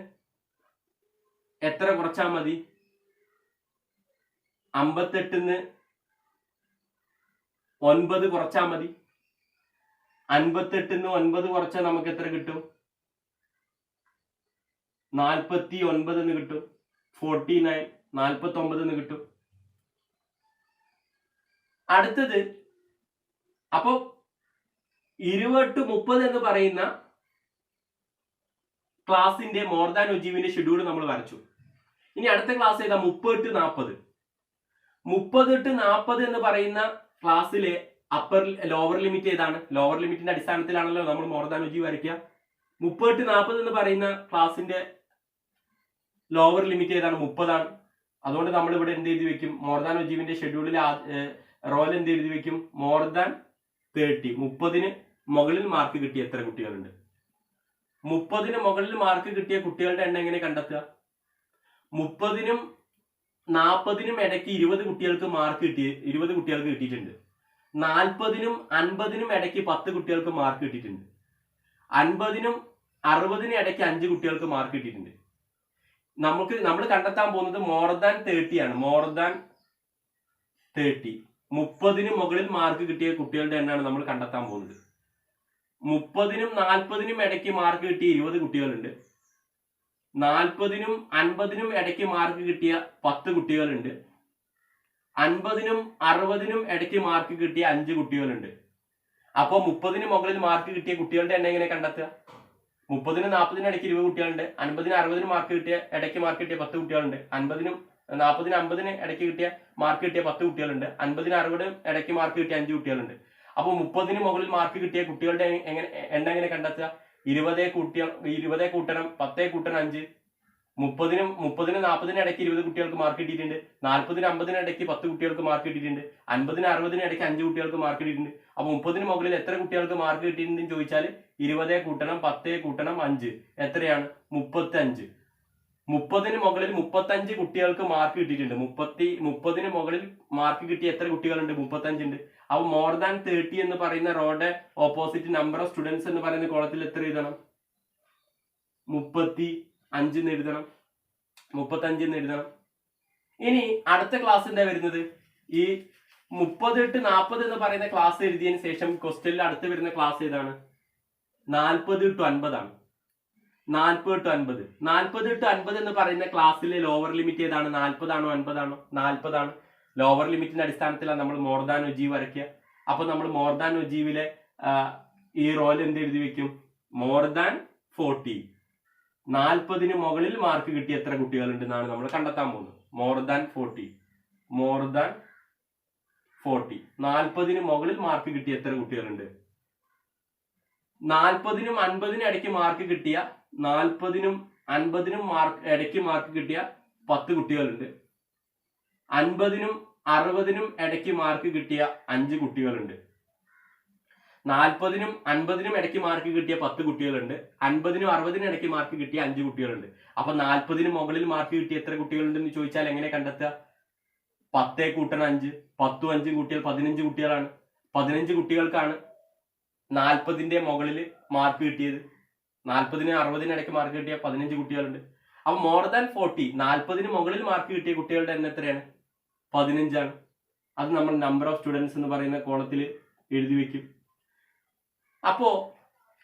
എത്ര കുറച്ചാൽ മതി? 58ന്ന് 9 കുറച്ചാൽ മതി. 58ന്ന് 9 കുറച്ചാൽ നമുക്ക് എത്ര കിട്ടും? 49 എന്ന് കിട്ടും. 49 49 എന്ന് കിട്ടും. അടുത്തത് അപ്പോ 20 to 30 എന്ന് പറയുന്ന ക്ലാസിന്റെ മോർ ദാൻ ഒജീവിന്റെ ഷെഡ്യൂൾ നമ്മൾ വരച്ചു. ഇനി അടുത്ത ക്ലാസ് ഏതാ? 30 to 40. 30 to 40 എന്ന് പറയുന്ന ക്ലാസ്സിലെ ലോവർ ലിമിറ്റ് ഏതാണ്? ലോവർ ലിമിറ്റിന്റെ അടിസ്ഥാനത്തിലാണല്ലോ നമ്മൾ മോർ ദാൻ ഒജീവ് വരയ്ക്കുക. 30 to 40 എന്ന് പറയുന്ന ക്ലാസിന്റെ ലോവർ ലിമിറ്റ് ഏതാണ്? 30 ആണ്. അതുകൊണ്ട് നമ്മൾ ഇവിടെ എന്ത് എഴുതി വെക്കും? മോർ ദാൻ ഒജീവിന്റെ ഷെഡ്യൂളിൽ റോൾ എന്ത് എഴുതി വെക്കും? More than 30. 30ന് മുകളിൽ മാർക്ക് കിട്ടിയ എത്ര കുട്ടികളുണ്ട്? 30ന് മുകളിൽ മാർക്ക് കിട്ടിയ കുട്ടികളുടെ എണ്ണം എങ്ങനെ കണ്ടെത്തുക? 30നും 40നും ഇടയ്ക്ക് 20 കുട്ടികൾക്ക് കിട്ടിയിട്ടുണ്ട്. 40നും 50നും ഇടയ്ക്ക് 10 കുട്ടികൾക്ക് മാർക്ക് കിട്ടിയിട്ടുണ്ട്. 50നും 60നും ഇടയ്ക്ക് 5 കുട്ടികൾക്ക് മാർക്ക് കിട്ടിയിട്ടുണ്ട്. നമ്മൾ കണ്ടെത്താൻ പോകുന്നത് മോർ ദാൻ 30 ആണ്. More than 30. 30ന് മുകളിൽ മാർക്ക് കിട്ടിയ കുട്ടികളുടെ എണ്ണമാണ് നമ്മൾ കണ്ടെത്താൻ പോകുന്നത്. 30നും 40നും ഇടയ്ക്ക് മാർക്ക് കിട്ടിയ 20 കുട്ടികളുണ്ട്. 40നും 50നും ഇടയ്ക്ക് മാർക്ക് കിട്ടിയ 10 കുട്ടികളുണ്ട്. 50നും 60നും ഇടയ്ക്ക് മാർക്ക് കിട്ടിയ 5 കുട്ടികളുണ്ട്. അപ്പോൾ 30ന് മുകളിൽ മാർക്ക് കിട്ടിയ കുട്ടികളുടെ എണ്ണം എങ്ങനെ കണ്ടെത്തുക? 30നും 40നും ഇടയ്ക്ക് 20 കുട്ടികളുണ്ട്. 50നും 60നും ഇടയ്ക്ക് മാർക്ക് കിട്ടിയ 10 കുട്ടികളുണ്ട്. 50നും 40നും 50നും ഇടയ്ക്ക് മാർക്ക് കിട്ടിയ 10 കുട്ടികളുണ്ട്. 50നും 60നും ഇടയ്ക്ക് മാർക്ക് കിട്ടിയ 5 കുട്ടികളുണ്ട്. അപ്പോൾ 30ന് മുകളിൽ മാർക്ക് കിട്ടിയ കുട്ടികളുടെ എണ്ണം എങ്ങനെ കണ്ടെത്തുക? 20 കൂട്ടണം 10 കൂട്ടണം 5. 30നും 40നും ഇടയ്ക്ക് 20 കുട്ടികൾക്ക് മാർക്ക് കിട്ടിയിട്ടുണ്ട്. 40നും 50നും ഇടയ്ക്ക് 10 കുട്ടികൾക്ക് മാർക്ക് കിട്ടിയിട്ടുണ്ട്. 50നും 60നും ഇടയ്ക്ക് 5 കുട്ടികൾക്ക് മാർക്ക് കിട്ടിയിട്ടുണ്ട്. അപ്പൊ 30ന് മുകളിൽ എത്ര കുട്ടികൾക്ക് മാർക്ക് കിട്ടിയിട്ടുണ്ടെന്ന് ചോദിച്ചാൽ 20 കൂട്ടണം 10 കൂട്ടണം 5 എത്രയാണ്? 35. 30ന് മുകളിൽ 35 കുട്ടികൾക്ക് മാർക്ക് കിട്ടിയിട്ടുണ്ട്. 30ന് മുകളിൽ മാർക്ക് കിട്ടിയ എത്ര കുട്ടികളുണ്ട്? 35 ഉണ്ട്. അപ്പൊ മോർ ദാൻ 30 എന്ന് പറയുന്ന റോയുടെ ഓപ്പോസിറ്റ് നമ്പർ ഓഫ് സ്റ്റുഡൻസ് എന്ന് പറയുന്ന കോളത്തിൽ എത്ര എഴുതണം? 35 എന്ന് എഴുതണം. 35 എന്ന് എഴുതണം. ഇനി അടുത്ത ക്ലാസ് എന്താ വരുന്നത്? ഈ 30 to 40 എന്ന് പറയുന്ന ക്ലാസ് എഴുതിയതിനു ശേഷം ക്വസ്റ്റ്യനിൽ അടുത്ത് വരുന്ന ക്ലാസ് ഏതാണ്? 40 to 50 ആണ്. 40 to 50. 40 to 50 എന്ന് പറയുന്ന ക്ലാസ്സിലെ ലോവർ ലിമിറ്റ് ഏതാണ്? 40 ആണോ 50 ആണോ? 40 ആണ്. ലോവർ ലിമിറ്റിന്റെ അടിസ്ഥാനത്തിലാണ് നമ്മൾ മോർ ദാൻ ഒജീവ് വരയ്ക്കുക. അപ്പൊ നമ്മൾ മോർ ദാൻ ഒജീവിലെ ഈ റോയിൽ എന്ത് എഴുതി വെക്കും? More than 40. 40 മുകളിൽ മാർക്ക് കിട്ടിയ എത്ര കുട്ടികളുണ്ട് എന്നാണ് നമ്മൾ കണ്ടെത്താൻ പോകുന്നത്. More than 40. More than 40. 40 മുകളിൽ മാർക്ക് കിട്ടിയ എത്ര കുട്ടികളുണ്ട്? 40നും 50നും ഇടയ്ക്ക് മാർക്ക് കിട്ടിയ 40നും 50നും ഇടയ്ക്ക് മാർക്ക് കിട്ടിയ 10 കുട്ടികളുണ്ട്. 50നും 60നും ഇടയ്ക്ക് മാർക്ക് കിട്ടിയ 5 കുട്ടികളുണ്ട്. 40നും 50നും ഇടയ്ക്ക് മാർക്ക് കിട്ടിയ 10 കുട്ടികളുണ്ട്. 50നും 60നും ഇടയ്ക്ക് മാർക്ക് കിട്ടിയ 5 കുട്ടികളുണ്ട്. അപ്പൊ 40ന് മുകളിൽ മാർക്ക് കിട്ടിയ എത്ര കുട്ടികളുണ്ടെന്ന് ചോദിച്ചാൽ എങ്ങനെ കണ്ടെത്തുക? 10 കൂട്ടണം 5, 10ഉം 5ഉം കൂട്ടിയാൽ 15 കുട്ടികളാണ്. 15 കുട്ടികൾക്കാണ് 40ന്റെ മുകളിൽ മാർക്ക് കിട്ടിയത്. 40നും 60നും ഇടയ്ക്ക് മാർക്ക് കിട്ടിയ 15 കുട്ടികളുണ്ട്. അപ്പൊ മോർ ദാൻ 40, 40ന് മുകളിൽ മാർക്ക് കിട്ടിയ കുട്ടികളുടെ എണ്ണം എത്രയാണ്? 15 ആണ്. അത് നമ്മൾ നമ്പർ ഓഫ് സ്റ്റുഡൻസ് എന്ന് പറയുന്ന കോളത്തിൽ എഴുതി വെക്കും. അപ്പോ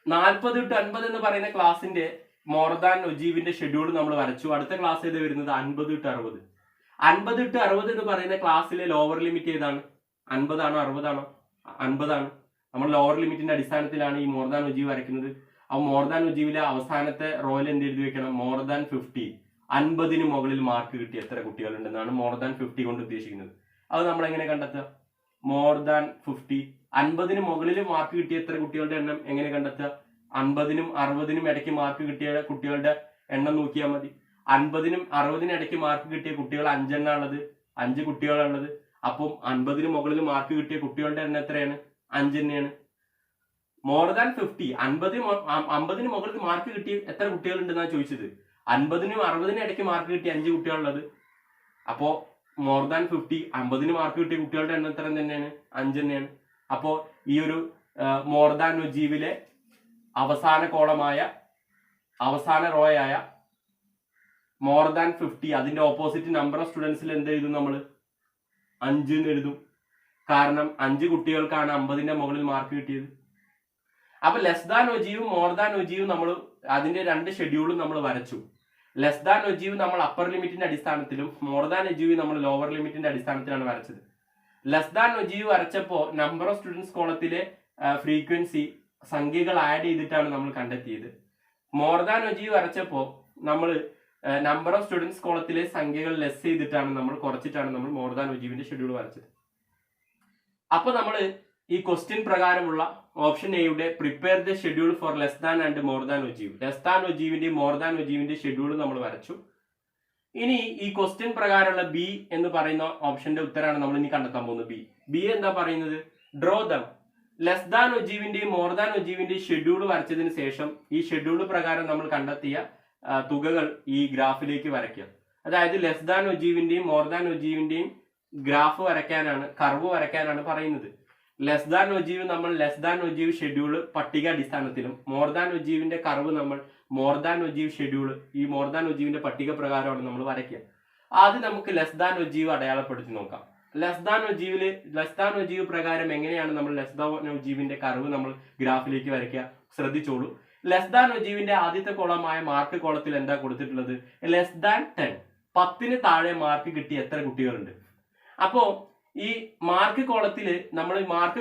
40 to 50 എന്ന് പറയുന്ന ക്ലാസിന്റെ മോർ ദാൻ ഒജീവിന്റെ ഷെഡ്യൂൾ നമ്മൾ വരച്ചു. അടുത്ത ക്ലാസ് ഏത് വരുന്നത്? 50 to 60. 50 to 60 എന്ന് പറയുന്ന ക്ലാസ്സിലെ ലോവർ ലിമിറ്റ് ഏതാണ്? 50 ആണോ 60 ആണോ? 50 ആണ്. നമ്മൾ ലോവർ ലിമിറ്റിന്റെ അടിസ്ഥാനത്തിലാണ് ഈ മോർ ദാൻ ഒജീവ് വരയ്ക്കുന്നത്. അപ്പൊ മോർ ദാൻ ഒജീവിലെ അവസാനത്തെ റോയിൽ എന്ത് എഴുതി വെക്കണം? More than 50. 50ന് മുകളിൽ മാർക്ക് കിട്ടിയ എത്ര കുട്ടികളുണ്ടെന്നാണ് മോർ ദാൻ 50 കൊണ്ട് ഉദ്ദേശിക്കുന്നത്. അത് നമ്മൾ എങ്ങനെ കണ്ടെത്തുക? More than 50. 50ന് മുകളിൽ മാർക്ക് കിട്ടിയ എത്ര കുട്ടികളുടെ എണ്ണം എങ്ങനെ കണ്ടെത്തുക? 50നും 60നും ഇടയ്ക്ക് മാർക്ക് കിട്ടിയ കുട്ടികളുടെ എണ്ണം നോക്കിയാൽ മതി. 50നും 60നും ഇടയ്ക്ക് മാർക്ക് കിട്ടിയ കുട്ടികൾ 5 എണ്ണാണുള്ളത്. 5 കുട്ടികളാണുള്ളത്. അപ്പം 50ന് മുകളിൽ മാർക്ക് കിട്ടിയ കുട്ടികളുടെ എണ്ണം എത്രയാണ്? 5 തന്നെയാണ്. More than 50. 50ന് മുകളിൽ മാർക്ക് കിട്ടിയ എത്ര കുട്ടികളുണ്ടെന്നാണ് ചോദിച്ചത്. 50നും 60നും ഇടയ്ക്ക് മാർക്ക് കിട്ടിയ 5 കുട്ടികളുള്ളത്. അപ്പോ മോർ ദാൻ 50, 50ന് മാർക്ക് കിട്ടിയ കുട്ടികളുടെ എണ്ണം എത്ര തന്നെയാണ്? 5 തന്നെയാണ്. അപ്പോ ഈ ഒരു മോർ ദാൻ ഒജീവിലെ അവസാന കോളമായ അവസാന റോയായ മോർ ദാൻ 50, അതിന്റെ ഓപ്പോസിറ്റ് നമ്പർ ഓഫ് സ്റ്റുഡൻസിൽ എന്ത് എഴുതും? നമ്മൾ 5 എന്ന് എഴുതും. കാരണം 5 കുട്ടികൾക്കാണ് 50ന്റെ മുകളിൽ മാർക്ക് കിട്ടിയത്. അപ്പൊ ലെസ് ദാൻ ഒജീവും മോർ ദാൻ ഒജീവും നമ്മൾ അതിന്റെ 2 ഷെഡ്യൂളും നമ്മൾ വരച്ചു. ലെസ് ദാൻ ഒജീവ് നമ്മൾ അപ്പർ ലിമിറ്റിന്റെ അടിസ്ഥാനത്തിലും മോർ ദാൻ ഒജീവ് നമ്മൾ ലോവർ ലിമിറ്റിന്റെ അടിസ്ഥാനത്തിലാണ് വരച്ചത്. ലെസ് ദാൻ ഒജീവ് വരച്ചപ്പോൾ നമ്പർ ഓഫ് സ്റ്റുഡൻസ് കോളത്തിലെ ഫ്രീക്വൻസി സംഖ്യകൾ ആഡ് ചെയ്തിട്ടാണ് നമ്മൾ കണ്ടെത്തിയത്. മോർ ദാൻ ഒജീവ് വരച്ചപ്പോൾ നമ്മൾ നമ്പർ ഓഫ് സ്റ്റുഡൻസ് കോളത്തിലെ സംഖ്യകൾ ലെസ് ചെയ്തിട്ടാണ് നമ്മൾ കുറച്ചിട്ടാണ് നമ്മൾ മോർ ദാൻ ഒജീവിന്റെ ഷെഡ്യൂൾ വരച്ചത്. അപ്പൊ നമ്മൾ ഈ ക്വസ്റ്റ്യൻ പ്രകാരമുള്ള ഓപ്ഷൻ എയുടെ prepare the schedule for less than and more than ogive, less than ഒജീവിന്റെയും മോർ ദാൻ ഒജീവിന്റെ ഷെഡ്യൂൾ നമ്മൾ വരച്ചു. ഇനി ഈ ക്വസ്റ്റ്യൻ പ്രകാരമുള്ള ബി എന്ന് പറയുന്ന ഓപ്ഷന്റെ ഉത്തരമാണ് നമ്മൾ ഇനി കണ്ടെത്താൻ പോകുന്നത്. ബി എന്താ പറയുന്നത്? Draw them. ലെസ് ദാൻ ഒജീവിന്റെയും മോർ ദാൻ ഒജീവിന്റെയും ഷെഡ്യൂൾ വരച്ചതിന് ശേഷം ഈ ഷെഡ്യൂൾ പ്രകാരം നമ്മൾ കണ്ടെത്തിയ തുകകൾ ഈ ഗ്രാഫിലേക്ക് വരയ്ക്കുക. അതായത് ലെസ് ദാൻ ഒജീവിന്റെയും മോർ ദാൻ ഒജീവിന്റെയും ഗ്രാഫ് വരയ്ക്കാനാണ്, കർവ് വരയ്ക്കാനാണ് പറയുന്നത്. ലെസ് ദാൻ ഒജീവ് നമ്മൾ ലെസ് ദാൻ ഒജീവ് ഷെഡ്യൂൾ പട്ടിക അടിസ്ഥാനത്തിലും മോർ ദാൻ ഒജീവിന്റെ കർവ് നമ്മൾ മോർ ദാൻ ഒജീവ് ഷെഡ്യൂൾ ഈ മോർ ദാൻ ഒജീവിന്റെ പട്ടിക പ്രകാരമാണ് നമ്മൾ വരയ്ക്കുക. ആദ്യം നമുക്ക് ലെസ് ദാൻ ഒജീവ് അടയാളപ്പെടുത്തി നോക്കാം. ലെസ് ദാൻ ഒജീവ് പ്രകാരം എങ്ങനെയാണ് നമ്മൾ ലെസ് ദാൻ ഒജീവിന്റെ കർവ് നമ്മൾ ഗ്രാഫിലേക്ക് വരയ്ക്കുക? ശ്രദ്ധിച്ചോളൂ. ലെസ് ദാൻ ഒജീവിന്റെ ആദ്യത്തെ കോളമായ മാർക്ക് കോളത്തിൽ എന്താ കൊടുത്തിട്ടുള്ളത്? Less than 10. 10ന് താഴെ മാർക്ക് കിട്ടിയ എത്ര കുട്ടികളുണ്ട്? അപ്പോ ഈ മാർക്ക്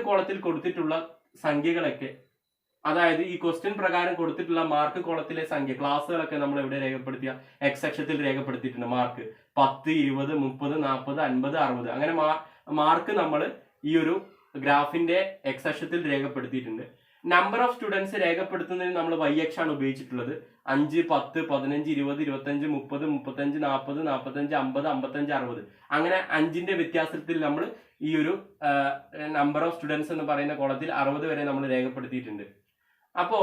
കോളത്തിൽ കൊടുത്തിട്ടുള്ള സംഖ്യകളൊക്കെ, അതായത് ഈ ക്വസ്റ്റ്യൻ പ്രകാരം കൊടുത്തിട്ടുള്ള മാർക്ക് കോളത്തിലെ സംഖ്യ ക്ലാസ്സുകളൊക്കെ നമ്മൾ എവിടെ രേഖപ്പെടുത്തിയ? എക്സ് അക്ഷത്തിൽ രേഖപ്പെടുത്തിയിട്ടുണ്ട്. മാർക്ക് 10, 20, 30, 40, 50, 60 അങ്ങനെ മാർക്ക് നമ്മൾ ഈ ഒരു ഗ്രാഫിന്റെ എക്സ് അക്ഷത്തിൽ രേഖപ്പെടുത്തിയിട്ടുണ്ട്. നമ്പർ ഓഫ് സ്റ്റുഡൻസ് രേഖപ്പെടുത്തുന്നതിന് നമ്മൾ y അക്ഷാണ് ഉപയോഗിച്ചിട്ടുള്ളത്. 5, 10, 15, 20, 25, 30, 35, 40, 45, 50, 55, 60 അങ്ങനെ 5ന്റെ വ്യത്യാസത്തിൽ നമ്മൾ ഈ ഒരു നമ്പർ ഓഫ് സ്റ്റുഡൻസ് എന്ന് പറയുന്ന കോളത്തിൽ 60 വരെ നമ്മൾ രേഖപ്പെടുത്തിയിട്ടുണ്ട്. അപ്പോ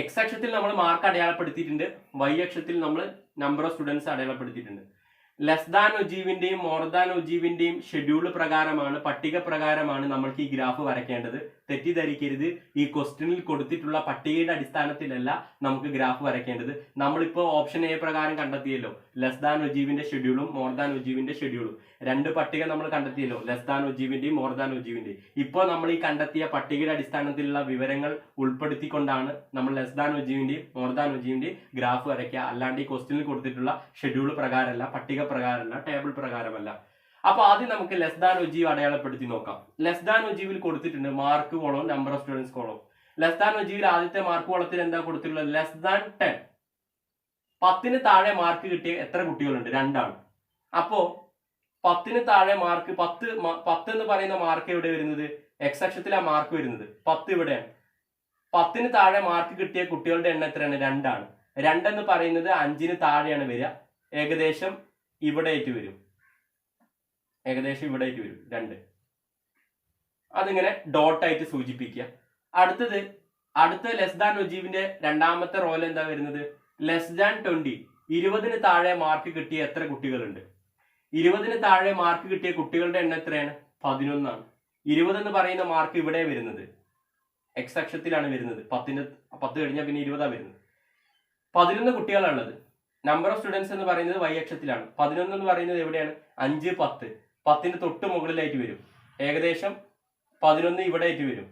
എക്സ് അക്ഷത്തിൽ നമ്മൾ മാർക്ക് അടയാളപ്പെടുത്തിയിട്ടുണ്ട്, y അക്ഷത്തിൽ നമ്മൾ നമ്പർ ഓഫ് സ്റ്റുഡൻസ് അടയാളപ്പെടുത്തിയിട്ടുണ്ട്. ലെസ് ദാൻ ഒജീവിന്റെയും മോർ ദാൻ ഒജീവിന്റെയും ഷെഡ്യൂൾ പ്രകാരമാണ്, പട്ടിക പ്രകാരമാണ് നമ്മൾക്ക് ഈ ഗ്രാഫ് വരയ്ക്കേണ്ടത്. തെറ്റിദ്ധരിക്കരുത്, ഈ ക്വസ്റ്റ്യനിൽ കൊടുത്തിട്ടുള്ള പട്ടികയുടെ അടിസ്ഥാനത്തിലല്ല നമുക്ക് ഗ്രാഫ് വരയ്ക്കേണ്ടത്. നമ്മളിപ്പോ ഓപ്ഷൻ എ പ്രകാരം കണ്ടെത്തിയല്ലോ ലെസ് ദാൻ ഒജീവിന്റെ ഷെഡ്യൂളും മോർ ദാൻ ഒജീവിന്റെ ഷെഡ്യൂളും. രണ്ട് പട്ടിക നമ്മൾ കണ്ടെത്തിയല്ലോ, ലെസ് ദാൻ ഒജീവിന്റെയും മോർ ദാൻ ഒജീവിന്റെയും. ഇപ്പോൾ നമ്മൾ ഈ കണ്ടെത്തിയ പട്ടികയുടെ അടിസ്ഥാനത്തിലുള്ള വിവരങ്ങൾ ഉൾപ്പെടുത്തിക്കൊണ്ടാണ് നമ്മൾ ലെസ് ദാൻ ഒജീവിന്റെയും മോർ ദാൻ ഒജീവിന്റെയും ഗ്രാഫ് വരയ്ക്കുക. അല്ലാണ്ട് ഈ ക്വസ്റ്റ്യനിൽ കൊടുത്തിട്ടുള്ള ഷെഡ്യൂൾ പ്രകാരമല്ല, പട്ടിക പ്രകാരമല്ല, ടേബിൾ പ്രകാരമല്ല. അപ്പൊ ആദ്യം നമുക്ക് ലെസ് ദാൻ ഒജീവ് അടയാളപ്പെടുത്തി നോക്കാം. ലെസ് ദാൻ ഒജീവിൽ കൊടുത്തിട്ടുണ്ട് mark column, number of students column. Less than ഒജീവിൽ ആദ്യത്തെ മാർക്ക് കോളത്തിൽ എന്താ കൊടുത്തിട്ടുള്ളത്? Less than 10. 10 താഴെ മാർക്ക് കിട്ടിയ എത്ര കുട്ടികളുണ്ട്? 2 ആണ്. അപ്പോ 10 താഴെ മാർക്ക് 10 എന്ന് പറയുന്ന മാർക്ക് എവിടെ വരുന്നത്? എക്സ് അക്ഷത്തിലാ മാർക്ക് വരുന്നത്. 10 ഇവിടെയാണ്. 10 താഴെ മാർക്ക് കിട്ടിയ കുട്ടികളുടെ എണ്ണം എത്രയാണ്? 2 ആണ്. 2 എന്ന് പറയുന്നത് 5 താഴെയാണ് വരിക. ഏകദേശം ഇവിടെ ആയിട്ട് വരും. 2. അതിങ്ങനെ ഡോട്ടായിട്ട് സൂചിപ്പിക്കുക. അടുത്ത ലെസ് ദാൻ ഒജീവിന്റെ രണ്ടാമത്തെ റോൾ എന്താ വരുന്നത്? Less than 20. 20 താഴെ മാർക്ക് കിട്ടിയ എത്ര കുട്ടികളുണ്ട്? 20 താഴെ മാർക്ക് കിട്ടിയ കുട്ടികളുടെ എണ്ണം എത്രയാണ്? 11 ആണ്. 20 എന്ന് പറയുന്ന മാർക്ക് ഇവിടെ വരുന്നത്, എക്സ് അക്ഷത്തിലാണ് വരുന്നത്. 10 കഴിഞ്ഞാൽ പിന്നെ 20 വരുന്നത്. 11 കുട്ടികളാണുള്ളത്. നമ്പർ ഓഫ് സ്റ്റുഡൻസ് എന്ന് പറയുന്നത് വൈ അക്ഷത്തിലാണ്. 11 എന്ന് പറയുന്നത് എവിടെയാണ്? 5, 10. 10 തൊട്ട് മുകളിലായിട്ട് വരും. ഏകദേശം 11 ഇവിടെ ആയിട്ട് വരും.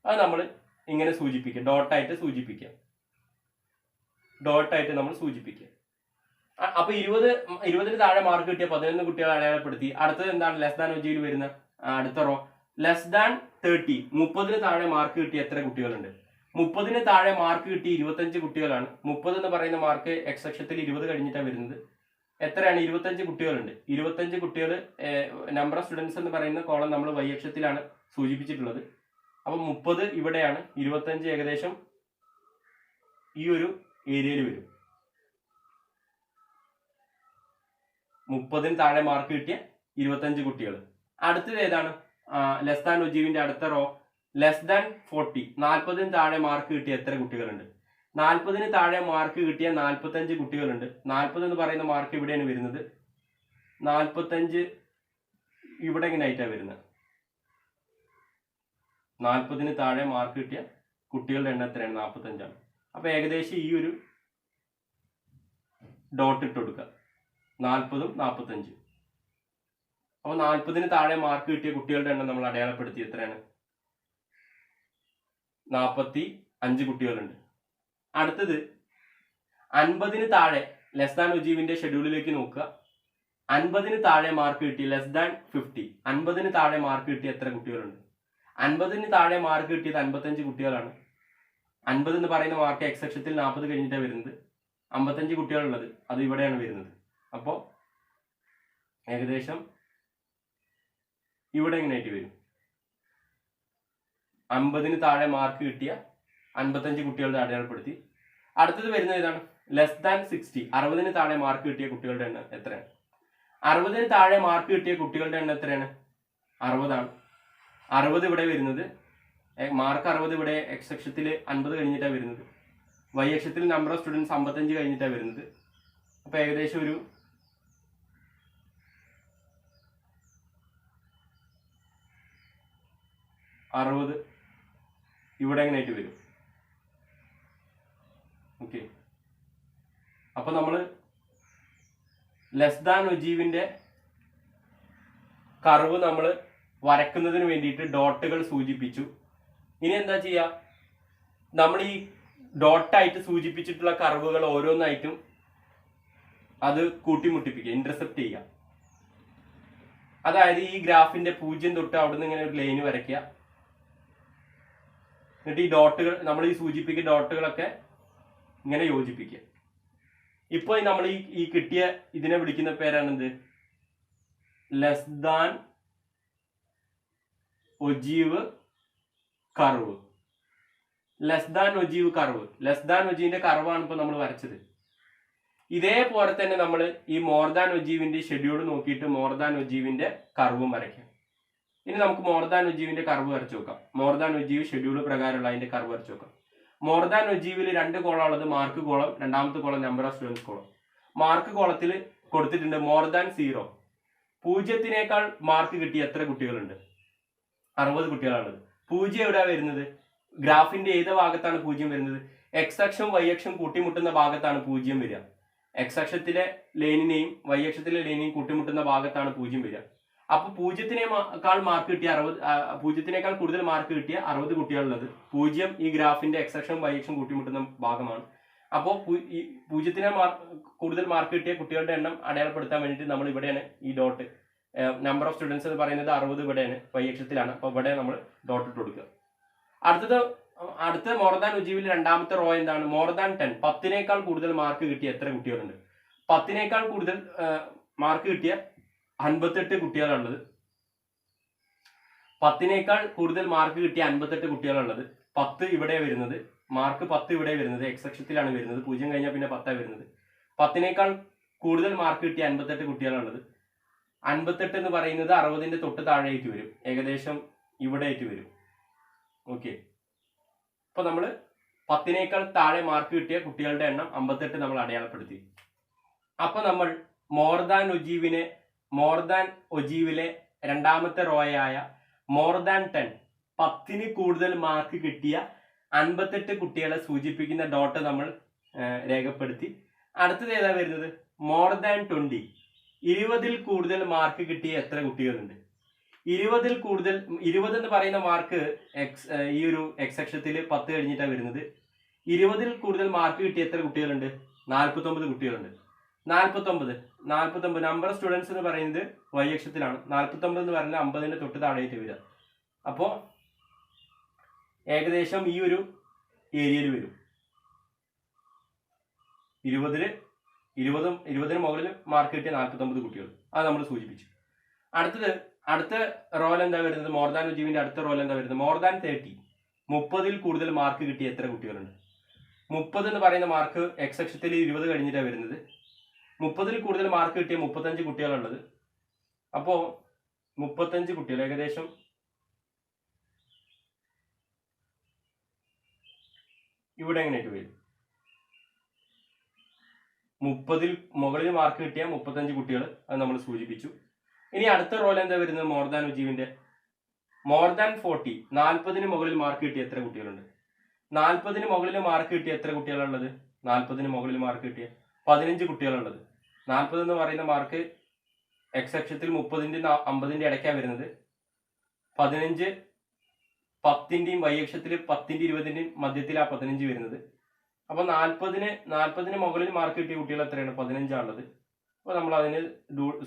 അത് നമ്മൾ ഇങ്ങനെ സൂചിപ്പിക്കുക, ഡോട്ടായിട്ട് നമ്മൾ സൂചിപ്പിക്കുക. അപ്പൊ 20 താഴെ മാർക്ക് കിട്ടിയ 11 കുട്ടികളെ അടയാളപ്പെടുത്തി. അടുത്തത് എന്താണ് ലെസ് ദാൻ ഒജീവിൽ വരുന്ന അടുത്ത റോ? Less than 30. 30 താഴെ മാർക്ക് കിട്ടിയ എത്ര കുട്ടികളുണ്ട്? 30 താഴെ മാർക്ക് കിട്ടി 25 കുട്ടികളാണ്. 30 എന്ന് പറയുന്ന മാർക്ക് എക്സ് അക്ഷത്തിൽ 20 കഴിഞ്ഞിട്ടാണ് വരുന്നത്. എത്രയാണ്? 25 കുട്ടികളുണ്ട്. 25 കുട്ടികൾ നമ്പർ ഓഫ് സ്റ്റുഡൻസ് എന്ന് പറയുന്ന കോളം നമ്മൾ വൈ അക്ഷത്തിലാണ് സൂചിപ്പിച്ചിട്ടുള്ളത്. അപ്പൊ 30 ഇവിടെയാണ്, 25 ഏകദേശം ഈ ഒരു ഏരിയയിൽ വരും. 30 താഴെ മാർക്ക് കിട്ടിയ 25 കുട്ടികൾ. അടുത്തത് ഏതാണ്? ലെസ് ദാൻ ഒജീവിന്റെ അടുത്ത റോ ലെസ് ദാൻ 40. 40 താഴെ മാർക്ക് കിട്ടിയ എത്ര കുട്ടികളുണ്ട്? 40 താഴെ മാർക്ക് കിട്ടിയ 45 കുട്ടികളുണ്ട്. 40 എന്ന് പറയുന്ന മാർക്ക് ഇവിടെയാണ് വരുന്നത്. 45 ഇവിടെ ഇങ്ങനെ ആയിട്ടാണ് വരുന്നത്. 40 താഴെ മാർക്ക് കിട്ടിയ കുട്ടികളുടെ എണ്ണം എത്രയാണ്? 45 ആണ്. അപ്പൊ ഏകദേശം ഈ ഒരു ഡോട്ട് ഇട്ട് കൊടുക്കുക, 40ഉം 45. അപ്പൊ 40 താഴെ മാർക്ക് കിട്ടിയ കുട്ടികളുടെ എണ്ണം നമ്മൾ അടയാളപ്പെടുത്തി. എത്രയാണ്? 45 കുട്ടികളുണ്ട്. അടുത്തത് 50 താഴെ ലെസ് ദാൻ ഒജീവിന്റെ ഷെഡ്യൂളിലേക്ക് നോക്കുക. 50 താഴെ മാർക്ക് കിട്ടി ലെസ് ദാൻ 50. 50 താഴെ മാർക്ക് കിട്ടിയ എത്ര കുട്ടികളുണ്ട്? 50 താഴെ മാർക്ക് കിട്ടിയത് 55 കുട്ടികളാണ്. 50 എന്ന് പറയുന്ന മാർക്ക് എക്സ് അക്ഷത്തിൽ 40 കഴിഞ്ഞിട്ടാണ് വരുന്നത്. 55 കുട്ടികളുള്ളത് അത് ഇവിടെയാണ് വരുന്നത്. അപ്പോൾ ഏകദേശം ഇവിടെ എങ്ങനെയായിട്ട് വരും? 50 താഴെ മാർക്ക് കിട്ടിയ 55 കുട്ടികളുടെ അടയാളപ്പെടുത്തി. അടുത്തത് വരുന്നത് ഇതാണ് ലെസ് ദാൻ 60. 60 താഴെ മാർക്ക് കിട്ടിയ കുട്ടികളുടെ എണ്ണം എത്രയാണ്? 60 താഴെ മാർക്ക് കിട്ടിയ കുട്ടികളുടെ എണ്ണം എത്രയാണ്? 60 ആണ്. 60 ഇവിടെ വരുന്നത്, മാർക്ക് 60 ഇവിടെ എക്സ് അക്ഷത്തിൽ 50 കഴിഞ്ഞിട്ടാണ് വരുന്നത്. വൈ അക്ഷത്തിൽ നമ്പർ ഓഫ് സ്റ്റുഡൻസ് 55 കഴിഞ്ഞിട്ടാണ് വരുന്നത്. അപ്പൊ ഏകദേശം ഒരു 60 ഇവിടെ എങ്ങനെയായിട്ട് വരും. ഓക്കെ, അപ്പൊ നമ്മൾ ലെസ് ദാൻ ഒജീവിന്റെ കർവ് നമ്മൾ വരക്കുന്നതിന് വേണ്ടിയിട്ട് ഡോട്ടുകൾ സൂചിപ്പിച്ചു. ഇനി എന്താ ചെയ്യുക? നമ്മൾ ഈ ഡോട്ടായിട്ട് സൂചിപ്പിച്ചിട്ടുള്ള കർവുകൾ ഓരോന്നായിട്ടും അത് കൂട്ടിമുട്ടിപ്പിക്കുക, ഇന്റർസെപ്റ്റ് ചെയ്യുക. അതായത് ഈ ഗ്രാഫിന്റെ 0 തൊട്ട് അവിടുന്ന് ഇങ്ങനെ ഒരു ലൈന് വരയ്ക്കുക. എന്നിട്ട് ഈ ഡോട്ടുകൾ, നമ്മൾ ഈ സൂചിപ്പിക്കുന്ന ഡോട്ടുകളൊക്കെ ഇങ്ങനെ യോജിപ്പിക്കുക. ഇപ്പോൾ നമ്മൾ ഈ കിട്ടിയ ഇതിനെ വിളിക്കുന്ന പേരാണെന്ത്? Less than ogive curve. Less than ogive curve, less than ഒജീവിന്റെ കർവാണ് ഇപ്പൊ നമ്മൾ വരച്ചത്. ഇതേപോലെ തന്നെ നമ്മൾ ഈ മോർ ദാൻ ഒജീവിന്റെ ഷെഡ്യൂൾ നോക്കിയിട്ട് മോർ ദാൻ ഒജീവിന്റെ കർവും വരയ്ക്കാം. ഇനി നമുക്ക് മോർ ദാൻ ഒജീവിന്റെ കർവ് വരച്ചു നോക്കാം. മോർ ദാൻ ഒജീവ് ഷെഡ്യൂൾ പ്രകാരമുള്ള അതിന്റെ കർവ് വരച്ചു നോക്കാം. മോർ ദാൻ ഒജീവിൽ 2 കോളം ഉള്ളത് മാർക്ക് കോളം, രണ്ടാമത്തെ column number of students column. Mark കോളത്തിൽ കൊടുത്തിട്ടുണ്ട് മോർ ദാൻ 0. 0-നേക്കാൾ മാർക്ക് കിട്ടിയ എത്ര കുട്ടികളുണ്ട്? 60 കുട്ടികളാണുള്ളത്. 0 എവിടെയാണ് വരുന്നത്? ഗ്രാഫിന്റെ ഏത് ഭാഗത്താണ് 0 വരുന്നത്? എക്സ് അക്ഷം വൈ അക്ഷം കൂട്ടിമുട്ടുന്ന ഭാഗത്താണ് 0 വരിക. എക്സ് അക്ഷത്തിലെ ലൈനിനെയും വൈ അക്ഷത്തിലെ ലൈനിനെയും കൂട്ടിമുട്ടുന്ന ഭാഗത്താണ് 0 വരിക. അപ്പൊ 0-നേക്കാൾ മാർക്ക് കിട്ടിയ 0-നേക്കാൾ കൂടുതൽ മാർക്ക് കിട്ടിയ 60 കുട്ടികളുള്ളത്. 0 ഈ ഗ്രാഫിന്റെ എക്സ് അക്ഷം വൈ അക്ഷം കൂട്ടിമുട്ടുന്ന ഭാഗമാണ്. അപ്പോൾ 0-നെ കൂടുതൽ മാർക്ക് കിട്ടിയ കുട്ടികളുടെ എണ്ണം അടയാളപ്പെടുത്താൻ വേണ്ടിയിട്ട് നമ്മൾ ഇവിടെയാണ് ഈ ഡോട്ട്, നമ്പർ ഓഫ് സ്റ്റുഡൻസ് എന്ന് പറയുന്നത് 60 ഇവിടെയാണ്, വൈ അക്ഷത്തിലാണ്. അപ്പോൾ ഇവിടെ നമ്മൾ ഡോട്ട് ഇട്ട് കൊടുക്കുക. അടുത്ത മോർ ദാൻ ഒജീവിൽ രണ്ടാമത്തെ റോ എന്താണ്? More than 10. 10-നേക്കാൾ കൂടുതൽ മാർക്ക് കിട്ടിയ എത്ര കുട്ടികളുണ്ട്? 10-നേക്കാൾ കൂടുതൽ മാർക്ക് കിട്ടിയ 58 കുട്ടികളുള്ളത്. 10-നേക്കാൾ കൂടുതൽ മാർക്ക് കിട്ടിയ 58 കുട്ടികളുള്ളത്. 10 ഇവിടെ വരുന്നത്, മാർക്ക് 10 ഇവിടെ വരുന്നത്, എക്സ് അക്ഷത്തിലാണ് വരുന്നത്. 0 കഴിഞ്ഞാൽ പിന്നെ 10 വരുന്നത്. 10-നേക്കാൾ കൂടുതൽ മാർക്ക് കിട്ടിയ 58 കുട്ടികളുള്ളത്. 58 എന്ന് പറയുന്നത് 60-ന്റെ തൊട്ട് താഴെയായിട്ട് വരും, ഏകദേശം ഇവിടെ ആയിട്ട് വരും. ഓക്കെ, അപ്പൊ നമ്മൾ 10-നേക്കാൾ താഴെ മാർക്ക് കിട്ടിയ കുട്ടികളുടെ എണ്ണം 58 നമ്മൾ അടയാളപ്പെടുത്തി. അപ്പൊ നമ്മൾ മോർ ദാൻ ഒജീവിലെ രണ്ടാമത്തെ റോയായ മോർ ദാൻ 10, 10-ന് കൂടുതൽ മാർക്ക് കിട്ടിയ 58 കുട്ടികളെ സൂചിപ്പിക്കുന്ന ഡോട്ട് നമ്മൾ രേഖപ്പെടുത്തി. അടുത്തത് ഏതാ വരുന്നത്? മോർ ദാൻ 20, 20-ൽ കൂടുതൽ മാർക്ക് കിട്ടിയ എത്ര കുട്ടികളുണ്ട്? 20-ൽ കൂടുതൽ, 20 എന്ന് പറയുന്ന മാർക്ക് ഈ ഒരു എക്സ് അക്ഷത്തിൽ 10 കഴിഞ്ഞിട്ടാണ് വരുന്നത്. 20-ൽ കൂടുതൽ മാർക്ക് കിട്ടിയ എത്ര കുട്ടികളുണ്ട്? 49 കുട്ടികളുണ്ട്. 49 നമ്പർ ഓഫ് സ്റ്റുഡൻസ് എന്ന് പറയുന്നത് വൈ അക്ഷത്തിലാണ്. 49 എന്ന് പറയുന്നത് 50-ന്റെ തൊട്ട് താഴെയായിട്ട് വരിക. അപ്പോൾ ഏകദേശം ഈ ഒരു ഏരിയയിൽ വരും. 20-ന് മുകളിൽ മാർക്ക് കിട്ടിയ 49 കുട്ടികൾ, അത് നമ്മൾ സൂചിപ്പിച്ചു. അടുത്ത റോൾ എന്താ വരുന്നത്? മോർ ദാൻ ഒജീവിന്റെ അടുത്ത റോൾ എന്താ വരുന്നത്? മോർ ദാൻ 30, 30-ൽ കൂടുതൽ മാർക്ക് കിട്ടിയ എത്ര കുട്ടികളുണ്ട്? 30 എന്ന് പറയുന്ന മാർക്ക് എക്സ് അക്ഷത്തിൽ 20 കഴിഞ്ഞിട്ടാണ് വരുന്നത്. 30-ൽ കൂടുതൽ മാർക്ക് കിട്ടിയ 35 കുട്ടികളുള്ളത്. അപ്പോ 35 കുട്ടികൾ ഏകദേശം ഇവിടെ എങ്ങനെയായിട്ട് വരും? 30-ൽ മുകളിൽ മാർക്ക് കിട്ടിയ 35 കുട്ടികൾ, അത് നമ്മൾ സൂചിപ്പിച്ചു. ഇനി അടുത്ത റോൾ എന്താ വരുന്നത്? മോർ ദാൻ ഒജീവിന്റെ മോർ ദാൻ 40, 40-ന് മുകളിൽ മാർക്ക് കിട്ടിയ എത്ര കുട്ടികളുണ്ട്? 40-ന് മുകളിൽ മാർക്ക് കിട്ടിയ എത്ര കുട്ടികളുള്ളത്? 40-ന് മുകളിൽ മാർക്ക് കിട്ടിയ 15 കുട്ടികളുള്ളത്. 40 എന്ന് പറയുന്ന മാർക്ക് എക്സ് അക്ഷത്തിൽ 30-ന്റെയും 50-ന്റെ ഇടയ്ക്കാണ് വരുന്നത്. 15 10-ന്റെയും വൈ അക്ഷത്തിൽ 10-ന്റെയും 20-ന്റെയും മധ്യത്തിലാണ് 15 വരുന്നത്. അപ്പൊ 40-ന് മുകളിൽ മാർക്ക് കിട്ടിയ കുട്ടികൾ എത്രയാണ്? 15 ആണുള്ളത്. അപ്പൊ നമ്മൾ അതിന്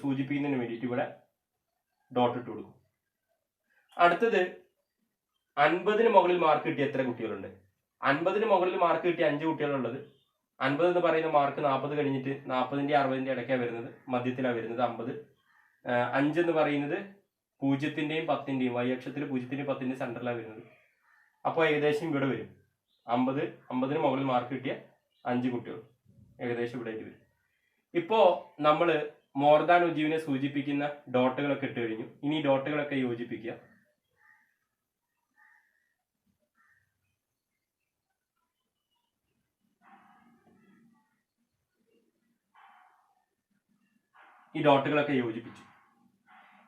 സൂചിപ്പിക്കുന്നതിന് വേണ്ടിയിട്ട് ഇവിടെ ഡോട്ട് ഇട്ട് കൊടുക്കും. അടുത്തത് 50-ന് മുകളിൽ മാർക്ക് കിട്ടിയ എത്ര കുട്ടികളുണ്ട്? 50-ന് മുകളിൽ മാർക്ക് കിട്ടിയ 5 കുട്ടികളുള്ളത്. 50 എന്ന് പറയുന്ന മാർക്ക് 40 കഴിഞ്ഞിട്ട് 40-ന്റെയും 60-ന്റെയും ഇടയ്ക്കാണ് വരുന്നത്, മധ്യത്തിലാണ് വരുന്നത് 50. 5 എന്ന് പറയുന്നത് 0-ന്റെയും 10-ന്റെയും വൈ അക്ഷത്തിൽ 0-ന്റെയും 10-ന്റെയും സെന്ററിലാണ് വരുന്നത്. അപ്പോൾ ഏകദേശം ഇവിടെ വരും 50-ന് മുകളിൽ മാർക്ക് കിട്ടിയ 5 കുട്ടികൾ ഏകദേശം ഇവിടെ ആയിട്ട് വരും. ഇപ്പോ നമ്മൾ മോർ ദാൻ ഒജീവിനെ സൂചിപ്പിക്കുന്ന ഡോട്ടുകളൊക്കെ ഇട്ട് കഴിഞ്ഞു. ഇനി ഡോട്ടുകളൊക്കെ യോജിപ്പിക്കുക. ഈ ഡോട്ടുകളൊക്കെ യോജിപ്പിച്ചു.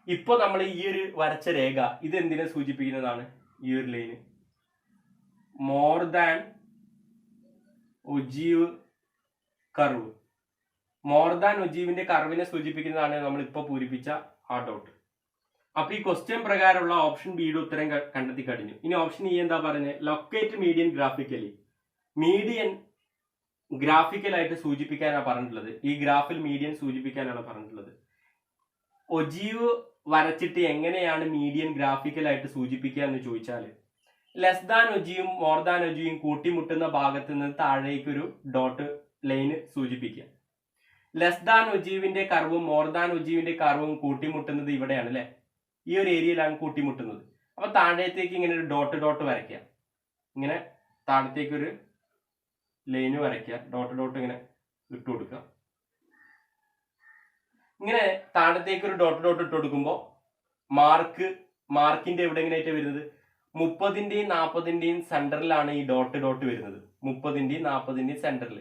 ഇപ്പൊ നമ്മൾ ഈ ഒരു വരച്ച രേഖ ഇത് എന്തിനെ സൂചിപ്പിക്കുന്നതാണ്? ഈ ഒരു line more than ogive curve, more than ഒജീവിന്റെ കർവിനെ സൂചിപ്പിക്കുന്നതാണ് നമ്മൾ ഇപ്പൊ പൂരിപ്പിച്ച ആ ഡോട്ട്. അപ്പൊ ഈ ക്വസ്റ്റ്യൻ പ്രകാരമുള്ള ഓപ്ഷൻ ബിയുടെ ഉത്തരം കണ്ടെത്തി കഴിഞ്ഞു. ഇനി ഓപ്ഷൻ ഇ എന്താ പറയുന്നത്? Locate median graphically. മീഡിയൻ ഗ്രാഫിക്കലായിട്ട് സൂചിപ്പിക്കാനാണ് പറഞ്ഞിട്ടുള്ളത്. ഈ ഗ്രാഫിൽ മീഡിയൻ സൂചിപ്പിക്കാനാണ് പറഞ്ഞിട്ടുള്ളത്. ഒജീവ് വരച്ചിട്ട് എങ്ങനെയാണ് മീഡിയൻ ഗ്രാഫിക്കലായിട്ട് സൂചിപ്പിക്കുക എന്ന് ചോദിച്ചാൽ, ലെസ് ദാൻ ഒജീവും മോർ ദാൻ ഒജീവും കൂട്ടിമുട്ടുന്ന ഭാഗത്ത് നിന്ന് താഴേക്ക് ഒരു ഡോട്ട് ലൈന് സൂചിപ്പിക്കുക. ലെസ് ദാൻ ഒജീവിന്റെ കർവും മോർ ദാൻ ഒജീവിന്റെ കർവും കൂട്ടിമുട്ടുന്നത് ഇവിടെയാണ് അല്ലെ, ഈ ഒരു ഏരിയയിലാണ് കൂട്ടിമുട്ടുന്നത്. അപ്പൊ താഴത്തേക്ക് ഇങ്ങനെ ഒരു ഡോട്ട് വരയ്ക്കുക. ഇങ്ങനെ താഴത്തേക്ക് ഒരു ലൈന് വരയ്ക്കുക, ഡോട്ട് ഇങ്ങനെ ഇട്ട് കൊടുക്കുക. ഇങ്ങനെ താഴത്തേക്ക് ഒരു ഡോട്ട് ഇട്ട് കൊടുക്കുമ്പോൾ മാർക്കിന്റെ എവിടെ എങ്ങനെയായിട്ട് വരുന്നത്? 30-ന്റെയും 40-ന്റെയും സെന്ററിലാണ് ഈ ഡോട്ട് വരുന്നത്. 30-ന്റെയും 40-ന്റെയും സെന്ററിൽ,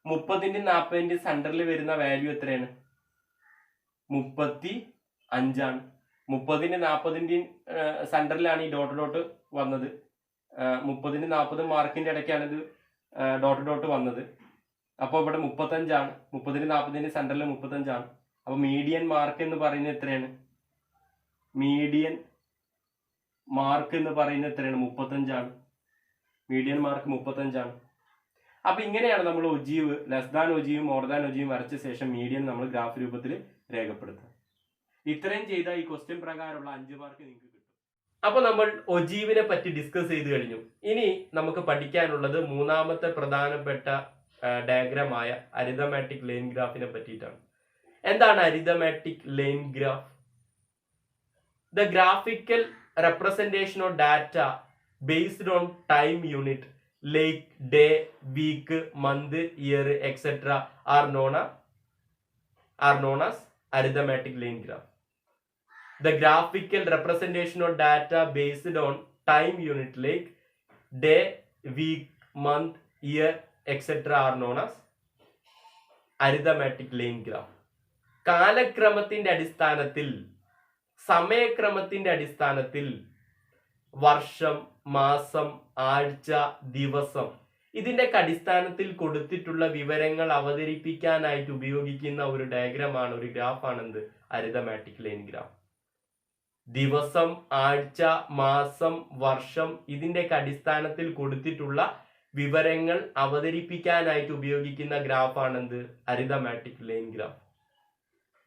30-ന്റെയും 40-ന്റെയും സെന്ററിൽ വരുന്ന വാല്യൂ എത്രയാണ്? 35 30-ന്റെ 40-ന്റെയും സെന്ററിലാണ് ഈ ഡോട്ട് വന്നത്. 30-നും 40 മാർക്കിന്റെ ഇടയ്ക്കാണ് ഇത് ഡോട്ട് വന്നത്. അപ്പോൾ ഇവിടെ 35 30-നും 40-ന്റെയും സെന്ററിൽ 35. അപ്പൊ മീഡിയൻ മാർക്ക് എന്ന് പറയുന്നത് എത്രയാണ്? മീഡിയൻ മാർക്ക് എന്ന് പറയുന്നത് എത്രയാണ്? 35. Median mark 35. അപ്പൊ ഇങ്ങനെയാണ് നമ്മൾ ogive, less than ogive, more than ogive വരച്ച ശേഷം മീഡിയൻ നമ്മൾ ഗ്രാഫ് രൂപത്തിൽ രേഖപ്പെടുത്തുക. ഇത്രയും ചെയ്താൽ ഈ ക്വസ്റ്റ്യൻ പ്രകാരമുള്ള 5 മാർക്ക് നിങ്ങൾക്ക് കിട്ടും. അപ്പൊ നമ്മൾ ഒജീവിനെ പറ്റി ഡിസ്കസ് ചെയ്ത് കഴിഞ്ഞു. ഇനി നമുക്ക് പഠിക്കാനുള്ളത് മൂന്നാമത്തെ പ്രധാനപ്പെട്ട ഡയഗ്രമായ അരിതമാറ്റിക് ലൈൻ ഗ്രാഫിനെ പറ്റിയിട്ടാണ്. എന്താണ് arithmetic line graph? The graphical representation of data based on time unit like day, week, month, year, etc. are known as arithmetic line graph. The graphical representation of data based on time unit like day, week, month, year, etc. are known as arithmetic line graph. കാലക്രമത്തിന്റെ അടിസ്ഥാനത്തിൽ, സമയക്രമത്തിന്റെ അടിസ്ഥാനത്തിൽ വർഷം, മാസം, ആഴ്ച, ദിവസം ഇതിന്റെ അടിസ്ഥാനത്തിൽ കൊടുത്തിട്ടുള്ള വിവരങ്ങൾ അവതരിപ്പിക്കാനായിട്ട് ഉപയോഗിക്കുന്ന ഒരു ഡയഗ്രമാണ്, ഒരു ഗ്രാഫാണ് എന്ത്? Arithmetic line graph. ദിവസം, ആഴ്ച, മാസം, വർഷം ഇതിന്റെ അടിസ്ഥാനത്തിൽ കൊടുത്തിട്ടുള്ള വിവരങ്ങൾ അവതരിപ്പിക്കാനായിട്ട് ഉപയോഗിക്കുന്ന ഗ്രാഫാണ് എന്ത്? Arithmetic line graph.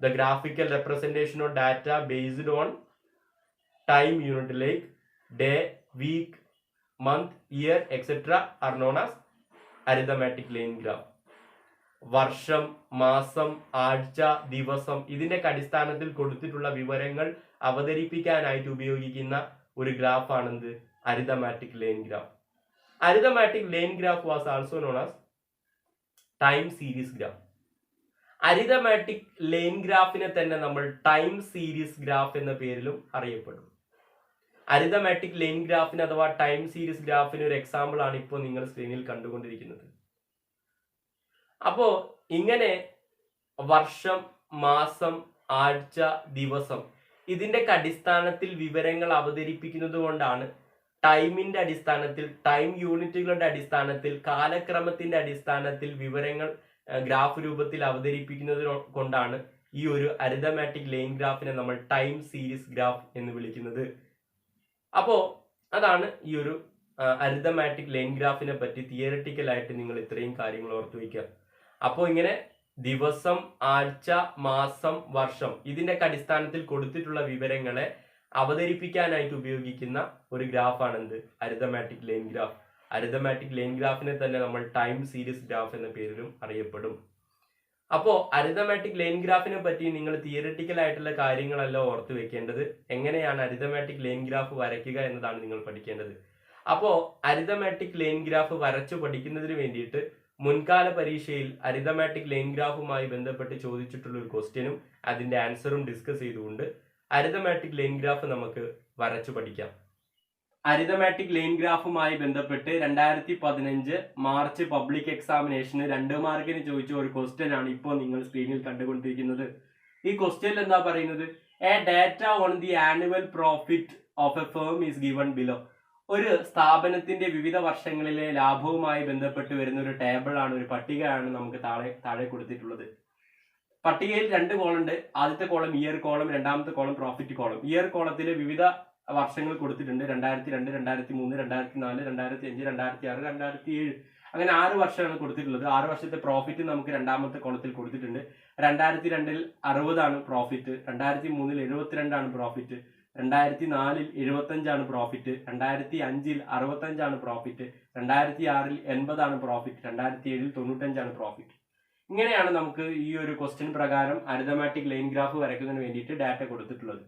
The graphical representation of data based on time unit like day, week, month, year, etc. are known as arithmetic line graph. വർഷം, മാസം, ആഴ്ച, ദിവസം ഇതിന്റെ അടിസ്ഥാനത്തിൽ കൊടുത്തിട്ടുള്ള വിവരങ്ങൾ അവതരിപ്പിക്കാനായിട്ട് ഉപയോഗിക്കുന്ന ഒരു ഗ്രാഫാണെന്ത്? Arithmetic line graph. Arithmetic line graph was also known as time series graph. Arithmetic line ഗ്രാഫിനെ തന്നെ നമ്മൾ ടൈം സീരീസ് ഗ്രാഫ് എന്ന പേരിലും അറിയപ്പെടും. അരിതമാറ്റിക് ലൈൻ ഗ്രാഫിന് അഥവാ ടൈം സീരീസ് ഗ്രാഫിന് ഒരു എക്സാമ്പിൾ ആണ് ഇപ്പോൾ നിങ്ങൾ സ്ക്രീനിൽ കണ്ടുകൊണ്ടിരിക്കുന്നത്. അപ്പോ ഇങ്ങനെ വർഷം, മാസം, ആഴ്ച, ദിവസം ഇതിന്റെ അടിസ്ഥാനത്തിൽ വിവരങ്ങൾ അവതരിപ്പിക്കുന്നത് കൊണ്ടാണ് ടൈമിന്റെ അടിസ്ഥാനത്തിൽ, ടൈം യൂണിറ്റുകളുടെ അടിസ്ഥാനത്തിൽ, കാലക്രമത്തിന്റെ അടിസ്ഥാനത്തിൽ വിവരങ്ങൾ ഗ്രാഫ് രൂപത്തിൽ അവതരിപ്പിക്കുന്നത് കൊണ്ടാണ് ഈ ഒരു അരിതമാറ്റിക് ലൈൻ ഗ്രാഫിനെ നമ്മൾ ടൈം സീരീസ് ഗ്രാഫ് എന്ന് വിളിക്കുന്നത്. അപ്പോ അതാണ് ഈ ഒരു അരിതമാറ്റിക് ലൈൻ ഗ്രാഫിനെ പറ്റി തിയററ്റിക്കൽ ആയിട്ട് നിങ്ങൾ ഇത്രയും കാര്യങ്ങൾ ഓർത്തു വയ്ക്കുക. അപ്പോൾ ഇങ്ങനെ ദിവസം, ആഴ്ച, മാസം, വർഷം ഇതിന്റെ അടിസ്ഥാനത്തിൽ കൊടുത്തിട്ടുള്ള വിവരങ്ങളെ അവതരിപ്പിക്കാനായിട്ട് ഉപയോഗിക്കുന്ന ഒരു ഗ്രാഫാണ് എന്ത്? Arithmetic line graph. Arithmetic line ഗ്രാഫിനെ തന്നെ നമ്മൾ ടൈം സീരീസ് ഗ്രാഫ് എന്ന പേരിലും അറിയപ്പെടും. അപ്പോൾ അരിതമാറ്റിക് ലൈൻ ഗ്രാഫിനെ പറ്റി നിങ്ങൾ തിയററ്റിക്കൽ ആയിട്ടുള്ള കാര്യങ്ങളല്ല ഓർത്തു വെക്കേണ്ടത്. എങ്ങനെയാണ് അരിതമാറ്റിക് ലൈൻ ഗ്രാഫ് വരയ്ക്കുക എന്നതാണ് നിങ്ങൾ പഠിക്കേണ്ടത്. അപ്പോൾ അരിതമാറ്റിക് ലൈൻ ഗ്രാഫ് വരച്ചു പഠിക്കുന്നതിന് വേണ്ടിയിട്ട് മുൻകാല പരീക്ഷയിൽ അരിതമാറ്റിക് ലൈൻ ഗ്രാഫുമായി ബന്ധപ്പെട്ട് ചോദിച്ചിട്ടുള്ള ഒരു ക്വസ്റ്റ്യനും അതിന്റെ ആൻസറും ഡിസ്കസ് ചെയ്തുകൊണ്ട് അരിതമാറ്റിക് ലൈൻ ഗ്രാഫ് നമുക്ക് വരച്ചു പഠിക്കാം. അരിതമാറ്റിക് ലൈൻ ഗ്രാഫുമായി ബന്ധപ്പെട്ട് 2015 മാർച്ച് പബ്ലിക് എക്സാമിനേഷന് 2 മാർക്കിന് ചോദിച്ച ഒരു ക്വസ്റ്റ്യൻ ആണ് ഇപ്പോൾ നിങ്ങൾ സ്ക്രീനിൽ കണ്ടുകൊണ്ടിരിക്കുന്നത്. ഈ ക്വസ്റ്റ്യനിൽ എന്താ പറയുന്നത്? A data on the annual profit of A firm is given below. ഒരു സ്ഥാപനത്തിന്റെ വിവിധ വർഷങ്ങളിലെ ലാഭവുമായി ബന്ധപ്പെട്ട് വരുന്ന ഒരു ടേബിൾ ആണ്, ഒരു പട്ടികയാണ് നമുക്ക് താഴെ കൊടുത്തിട്ടുള്ളത്. പട്ടികയിൽ 2 കോളം ഉണ്ട്. ആദ്യത്തെ കോളം ഇയർ കോളം, രണ്ടാമത്തെ കോളം പ്രോഫിറ്റ് കോളം. ഇയർ കോളത്തിൽ വിവിധ വർഷങ്ങൾ കൊടുത്തിട്ടുണ്ട്. 2002, 2003, 2004, 2005, 2006, 2007 അങ്ങനെ 6 വർഷമാണ് കൊടുത്തിട്ടുള്ളത്. 6 വർഷത്തെ പ്രോഫിറ്റ് നമുക്ക് രണ്ടാമത്തെ കോളത്തിൽ കൊടുത്തിട്ടുണ്ട്. 2002 60 profit, 2003 72 profit, 2004 75 profit, 2005 65 profit, 2006 80 profit, 2007 95 profit. ഇങ്ങനെയാണ് നമുക്ക് ഈ ഒരു ക്വസ്റ്റ്യൻ പ്രകാരം അരിതമാറ്റിക് ലൈൻ ഗ്രാഫ് വരയ്ക്കുന്നതിന് വേണ്ടിയിട്ട് ഡാറ്റ കൊടുത്തിട്ടുള്ളത്.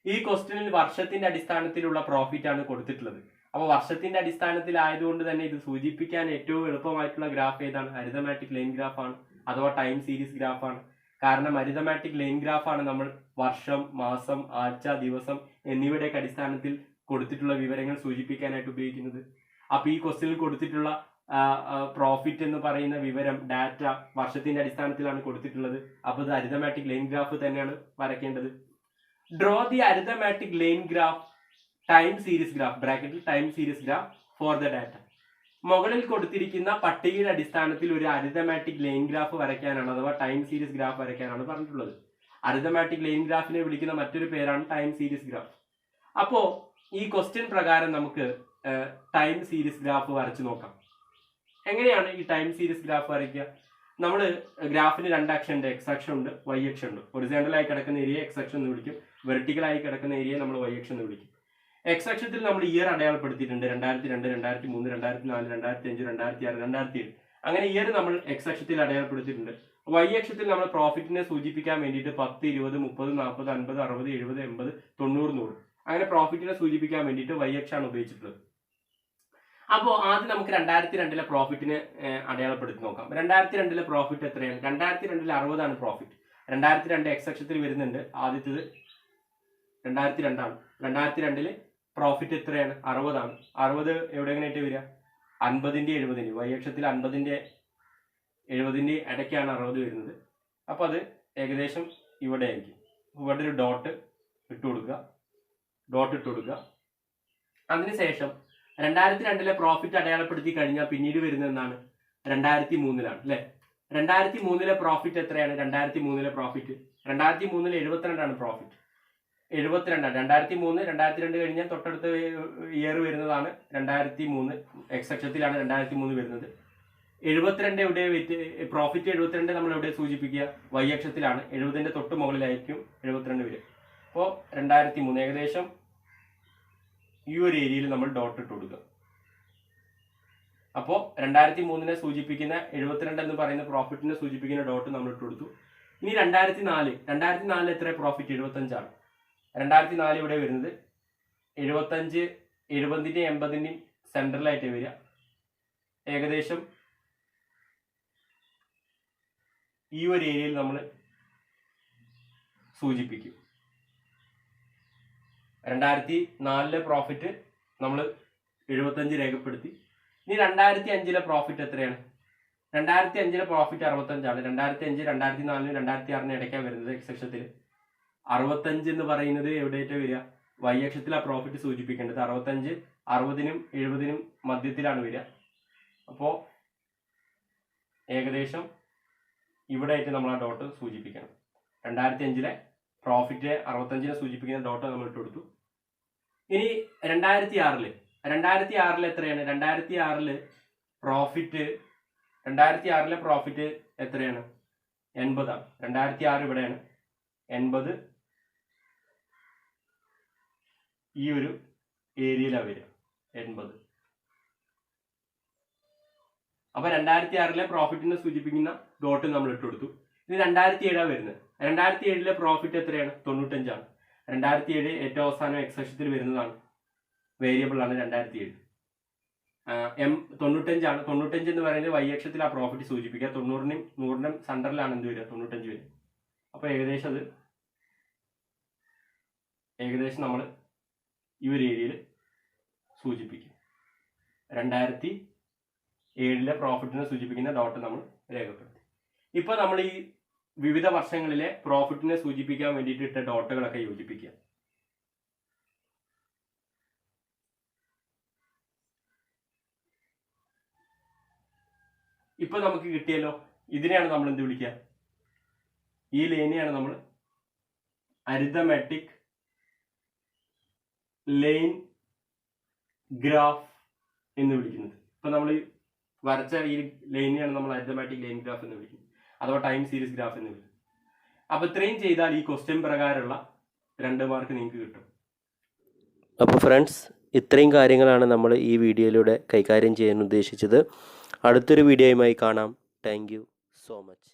ഈ ക്വസ്റ്റ്യനിൽ വർഷത്തിന്റെ അടിസ്ഥാനത്തിലുള്ള പ്രോഫിറ്റ് ആണ് കൊടുത്തിട്ടുള്ളത്. അപ്പോൾ വർഷത്തിന്റെ അടിസ്ഥാനത്തിൽ ആയതുകൊണ്ട് തന്നെ ഇത് സൂചിപ്പിക്കാൻ ഏറ്റവും എളുപ്പമായിട്ടുള്ള ഗ്രാഫ് ഏതാണ്? അരിതമാറ്റിക് ലൈൻ ഗ്രാഫ് ആണ് അഥവാ ടൈം സീരീസ് ഗ്രാഫ് ആണ്. കാരണം അരിതമാറ്റിക് ലൈൻ ഗ്രാഫ് ആണ് നമ്മൾ വർഷം, മാസം, ആഴ്ച, ദിവസം എന്നിവയുടെ അടിസ്ഥാനത്തിൽ കൊടുത്തിട്ടുള്ള വിവരങ്ങൾ സൂചിപ്പിക്കാനായിട്ട് ഉപയോഗിക്കുന്നത്. അപ്പൊ ഈ ക്വസ്റ്റ്യനിൽ കൊടുത്തിട്ടുള്ള പ്രോഫിറ്റ് എന്ന് പറയുന്ന വിവരം ഡാറ്റ വർഷത്തിന്റെ അടിസ്ഥാനത്തിലാണ് കൊടുത്തിട്ടുള്ളത്. അപ്പോൾ ഇത് അരിതമാറ്റിക് ലൈൻ ഗ്രാഫ് തന്നെയാണ് വരയ്ക്കേണ്ടത്. Draw the arithmetic line graph time series graph ബ്രാക്കറ്റിൽ time series graph for the data. മുകളിൽ കൊടുത്തിരിക്കുന്ന പട്ടികയുടെ അടിസ്ഥാനത്തിൽ ഒരു അരിതമാറ്റിക് ലൈൻ ഗ്രാഫ് വരയ്ക്കാനാണ് അഥവാ ടൈം സീരീസ് ഗ്രാഫ് വരയ്ക്കാനാണ് പറഞ്ഞിട്ടുള്ളത്. അരിതമാറ്റിക് ലൈൻ ഗ്രാഫിനെ വിളിക്കുന്ന മറ്റൊരു പേരാണ് ടൈം സീരീസ് ഗ്രാഫ്. അപ്പോ ഈ ക്വസ്റ്റ്യൻ പ്രകാരം നമുക്ക് ടൈം സീരീസ് ഗ്രാഫ് വരച്ചു നോക്കാം. എങ്ങനെയാണ് ഈ ടൈം സീരീസ് ഗ്രാഫ് വരയ്ക്കുക? നമ്മൾ ഗ്രാഫിന് രണ്ട് അക്ഷം ഉണ്ട്, എക്സ് അക്ഷം ഉണ്ട്, വൈ അക്ഷം ഉണ്ട്. ഹൊറിസോണ്ടൽ ആയി കിടക്കുന്ന ഏരിയ എക്സ് അക്ഷം എന്ന് വിളിക്കും, വെർട്ടിക്കൽ ആയി കിടക്കുന്ന ഏരിയ നമ്മൾ വൈ അക്ഷം എന്ന് വിളിക്കും. എക്സ് അക്ഷത്തിൽ നമ്മൾ ഇയർ അടയാളപ്പെടുത്തിയിട്ടുണ്ട്. 2002, 2003, 2004, 2005, 2006, 2007. അങ്ങനെ ഇയർ നമ്മൾ എക്സ് അക്ഷത്തിൽ അടയാളപ്പെടുത്തിയിട്ടുണ്ട്. വൈ അക്ഷത്തിൽ നമ്മൾ പ്രോഫിറ്റിനെ സൂചിപ്പിക്കാൻ വേണ്ടിയിട്ട് 10, 20, 30, 40, 50, 60, 70, 80, 90, 100 അങ്ങനെ പ്രോഫിറ്റിനെ സൂചിപ്പിക്കാൻ വേണ്ടിയിട്ട് വൈ അക്ഷാണ് ഉപയോഗിച്ചിട്ടുള്ളത്. അപ്പോൾ ആദ്യം നമുക്ക് 2002 പ്രോഫിറ്റിനെ അടയാളപ്പെടുത്തി നോക്കാം. 2002 പ്രോഫിറ്റ് എത്രയാണ്? 2002 60 പ്രോഫിറ്റ്. 2002 എക്സ് അക്ഷത്തിൽ വരുന്നുണ്ട്. ആദ്യത്തേത് 2002 2002 പ്രോഫിറ്റ് എത്രയാണ്? 60. 60 എവിടെയായിട്ട് വരിക? 50ന്റെ 70. വൈ അക്ഷത്തിൽ 50ന്റെ 70ന്റെ ഇടയ്ക്കാണ് 60 വരുന്നത്. അപ്പോൾ അത് ഏകദേശം ഇവിടെ ആയിരിക്കും. ഇവിടെ ഒരു ഡോട്ട് ഇട്ട് കൊടുക്കുക. അതിനുശേഷം 2002 പ്രോഫിറ്റ് അടയാളപ്പെടുത്തി കഴിഞ്ഞാൽ പിന്നീട് വരുന്നത് എന്താണ്? 2003 അല്ലേ? 2003 പ്രോഫിറ്റ് എത്രയാണ്? 2003 പ്രോഫിറ്റ് 2003 72 പ്രോഫിറ്റ്. 72 2003 2002 കഴിഞ്ഞാൽ തൊട്ടടുത്ത ഇയർ വരുന്നതാണ് 2003. എക്സ് അക്ഷത്തിലാണ് 2003 വരുന്നത്. 72 എവിടെ പ്രോഫിറ്റ്? 72 നമ്മൾ എവിടെ സൂചിപ്പിക്കുക? വൈ അക്ഷത്തിലാണ്. 70ന്റെ തൊട്ട് മുകളിലായിരിക്കും 72 വരിക. അപ്പോൾ 2003 ഏകദേശം ഈ ഒരു ഏരിയയിൽ നമ്മൾ ഡോട്ട് ഇട്ട് കൊടുക്കുക. അപ്പോൾ 2003 സൂചിപ്പിക്കുന്ന 72 എന്ന് പറയുന്ന പ്രോഫിറ്റിനെ സൂചിപ്പിക്കുന്ന ഡോട്ട് നമ്മൾ ഇട്ട് കൊടുത്തു. ഇനി 2004 എത്ര പ്രോഫിറ്റ്? 75 2004 ഇവിടെ വരുന്നത് 75 70ന്റെയും 80ന്റെയും സെൻട്രലായിട്ട് വരിക. ഏകദേശം ഈ ഒരു ഏരിയയിൽ നമ്മൾ സൂചിപ്പിക്കും. 2004 പ്രോഫിറ്റ് നമ്മൾ 75 രേഖപ്പെടുത്തി. ഇനി 2005 പ്രോഫിറ്റ് എത്രയാണ്? 2005 പ്രോഫിറ്റ് 65. 2005 2004 2006 ഇടയ്ക്കാണ് വരുന്നത്. എക്സ് അക്ഷത്തിൽ 65 എന്ന് പറയുന്നത് എവിടെയായിട്ട് വരിക? Y അക്ഷത്തിലാണ് profit സൂചിപ്പിക്കേണ്ടത്. 65 60നും 70നും മധ്യത്തിലാണ് വരിക. അപ്പോൾ ഏകദേശം ഇവിടെ ആയിട്ട് നമ്മൾ ആ ഡോട്ട് സൂചിപ്പിക്കണം. 2005 പ്രോഫിറ്റ് 65നെ സൂചിപ്പിക്കുന്ന ഡോട്ട് നമ്മൾ ഇട്ട് കൊടുത്തു. ഇനി 2006 എത്രയാണ്? 2006 പ്രോഫിറ്റ് എത്രയാണ്? 80. 2006 ഇവിടെയാണ് 80 ഈ ഒരു ഏരിയയിലാണ് വരിക 80. അപ്പൊ 2006 പ്രോഫിറ്റിനെ സൂചിപ്പിക്കുന്ന ഡോട്ട് നമ്മൾ ഇട്ട് കൊടുത്തു. ഇനി 2007 വരുന്നത്. 2007 പ്രോഫിറ്റ് എത്രയാണ്? 95. 2007 ഏറ്റവും അവസാനം എക്സ് അക്ഷത്തിൽ വരുന്നതാണ്, വേരിയബിൾ ആണ് 2007. 95 95 എന്ന് പറയുന്നത് വൈ അക്ഷത്തിൽ ആ പ്രോഫിറ്റ് സൂചിപ്പിക്കുക. 90നും 100നും സെൻറ്ററിലാണ് എന്ത് വരിക? 95 വരും. അപ്പോൾ ഏകദേശം നമ്മൾ ഈ ഒരു ഏരിയയിൽ സൂചിപ്പിക്കും. 2007 പ്രോഫിറ്റിനെ സൂചിപ്പിക്കുന്ന ഡോട്ട് നമ്മൾ രേഖപ്പെടുത്തി. ഇപ്പോൾ നമ്മൾ ഈ വിവിധ വർഷങ്ങളിലെ പ്രോഫിറ്റിനെ സൂചിപ്പിക്കാൻ വേണ്ടിയിട്ട് ഇട്ട ഡോട്ടുകളൊക്കെ യോജിപ്പിക്കുക. ഇപ്പൊ നമുക്ക് കിട്ടിയല്ലോ. ഇതിനെയാണ് നമ്മൾ എന്ത് വിളിക്കുക? ഈ ലൈനെയാണ് നമ്മൾ അരിതമാറ്റിക് ലൈൻ ഗ്രാഫ് എന്ന് വിളിക്കുന്നത്. ഇപ്പൊ നമ്മൾ വരച്ച ഈ ലൈനെയാണ് നമ്മൾ അരിതമാറ്റിക് ലൈൻ ഗ്രാഫ് എന്ന് വിളിക്കുന്നത്, അഥവാ ടൈം സീരീസ് ഗ്രാഫ് എന്ന് വിളിക്കുന്നത്. അപ്പൊ ഇത്രയും ചെയ്താൽ ഈ ക്വസ്റ്റ്യൻ പ്രകാരമുള്ള 2 മാർക്ക് നിങ്ങൾക്ക് കിട്ടും. അപ്പോൾ ഫ്രണ്ട്സ്, ഇത്രയും കാര്യങ്ങളാണ് നമ്മൾ ഈ വീഡിയോയിലൂടെ കൈകാര്യം ചെയ്യാൻ ഉദ്ദേശിച്ചത്. അടുത്തൊരു വീഡിയോയുമായി കാണാം. Thank you so much.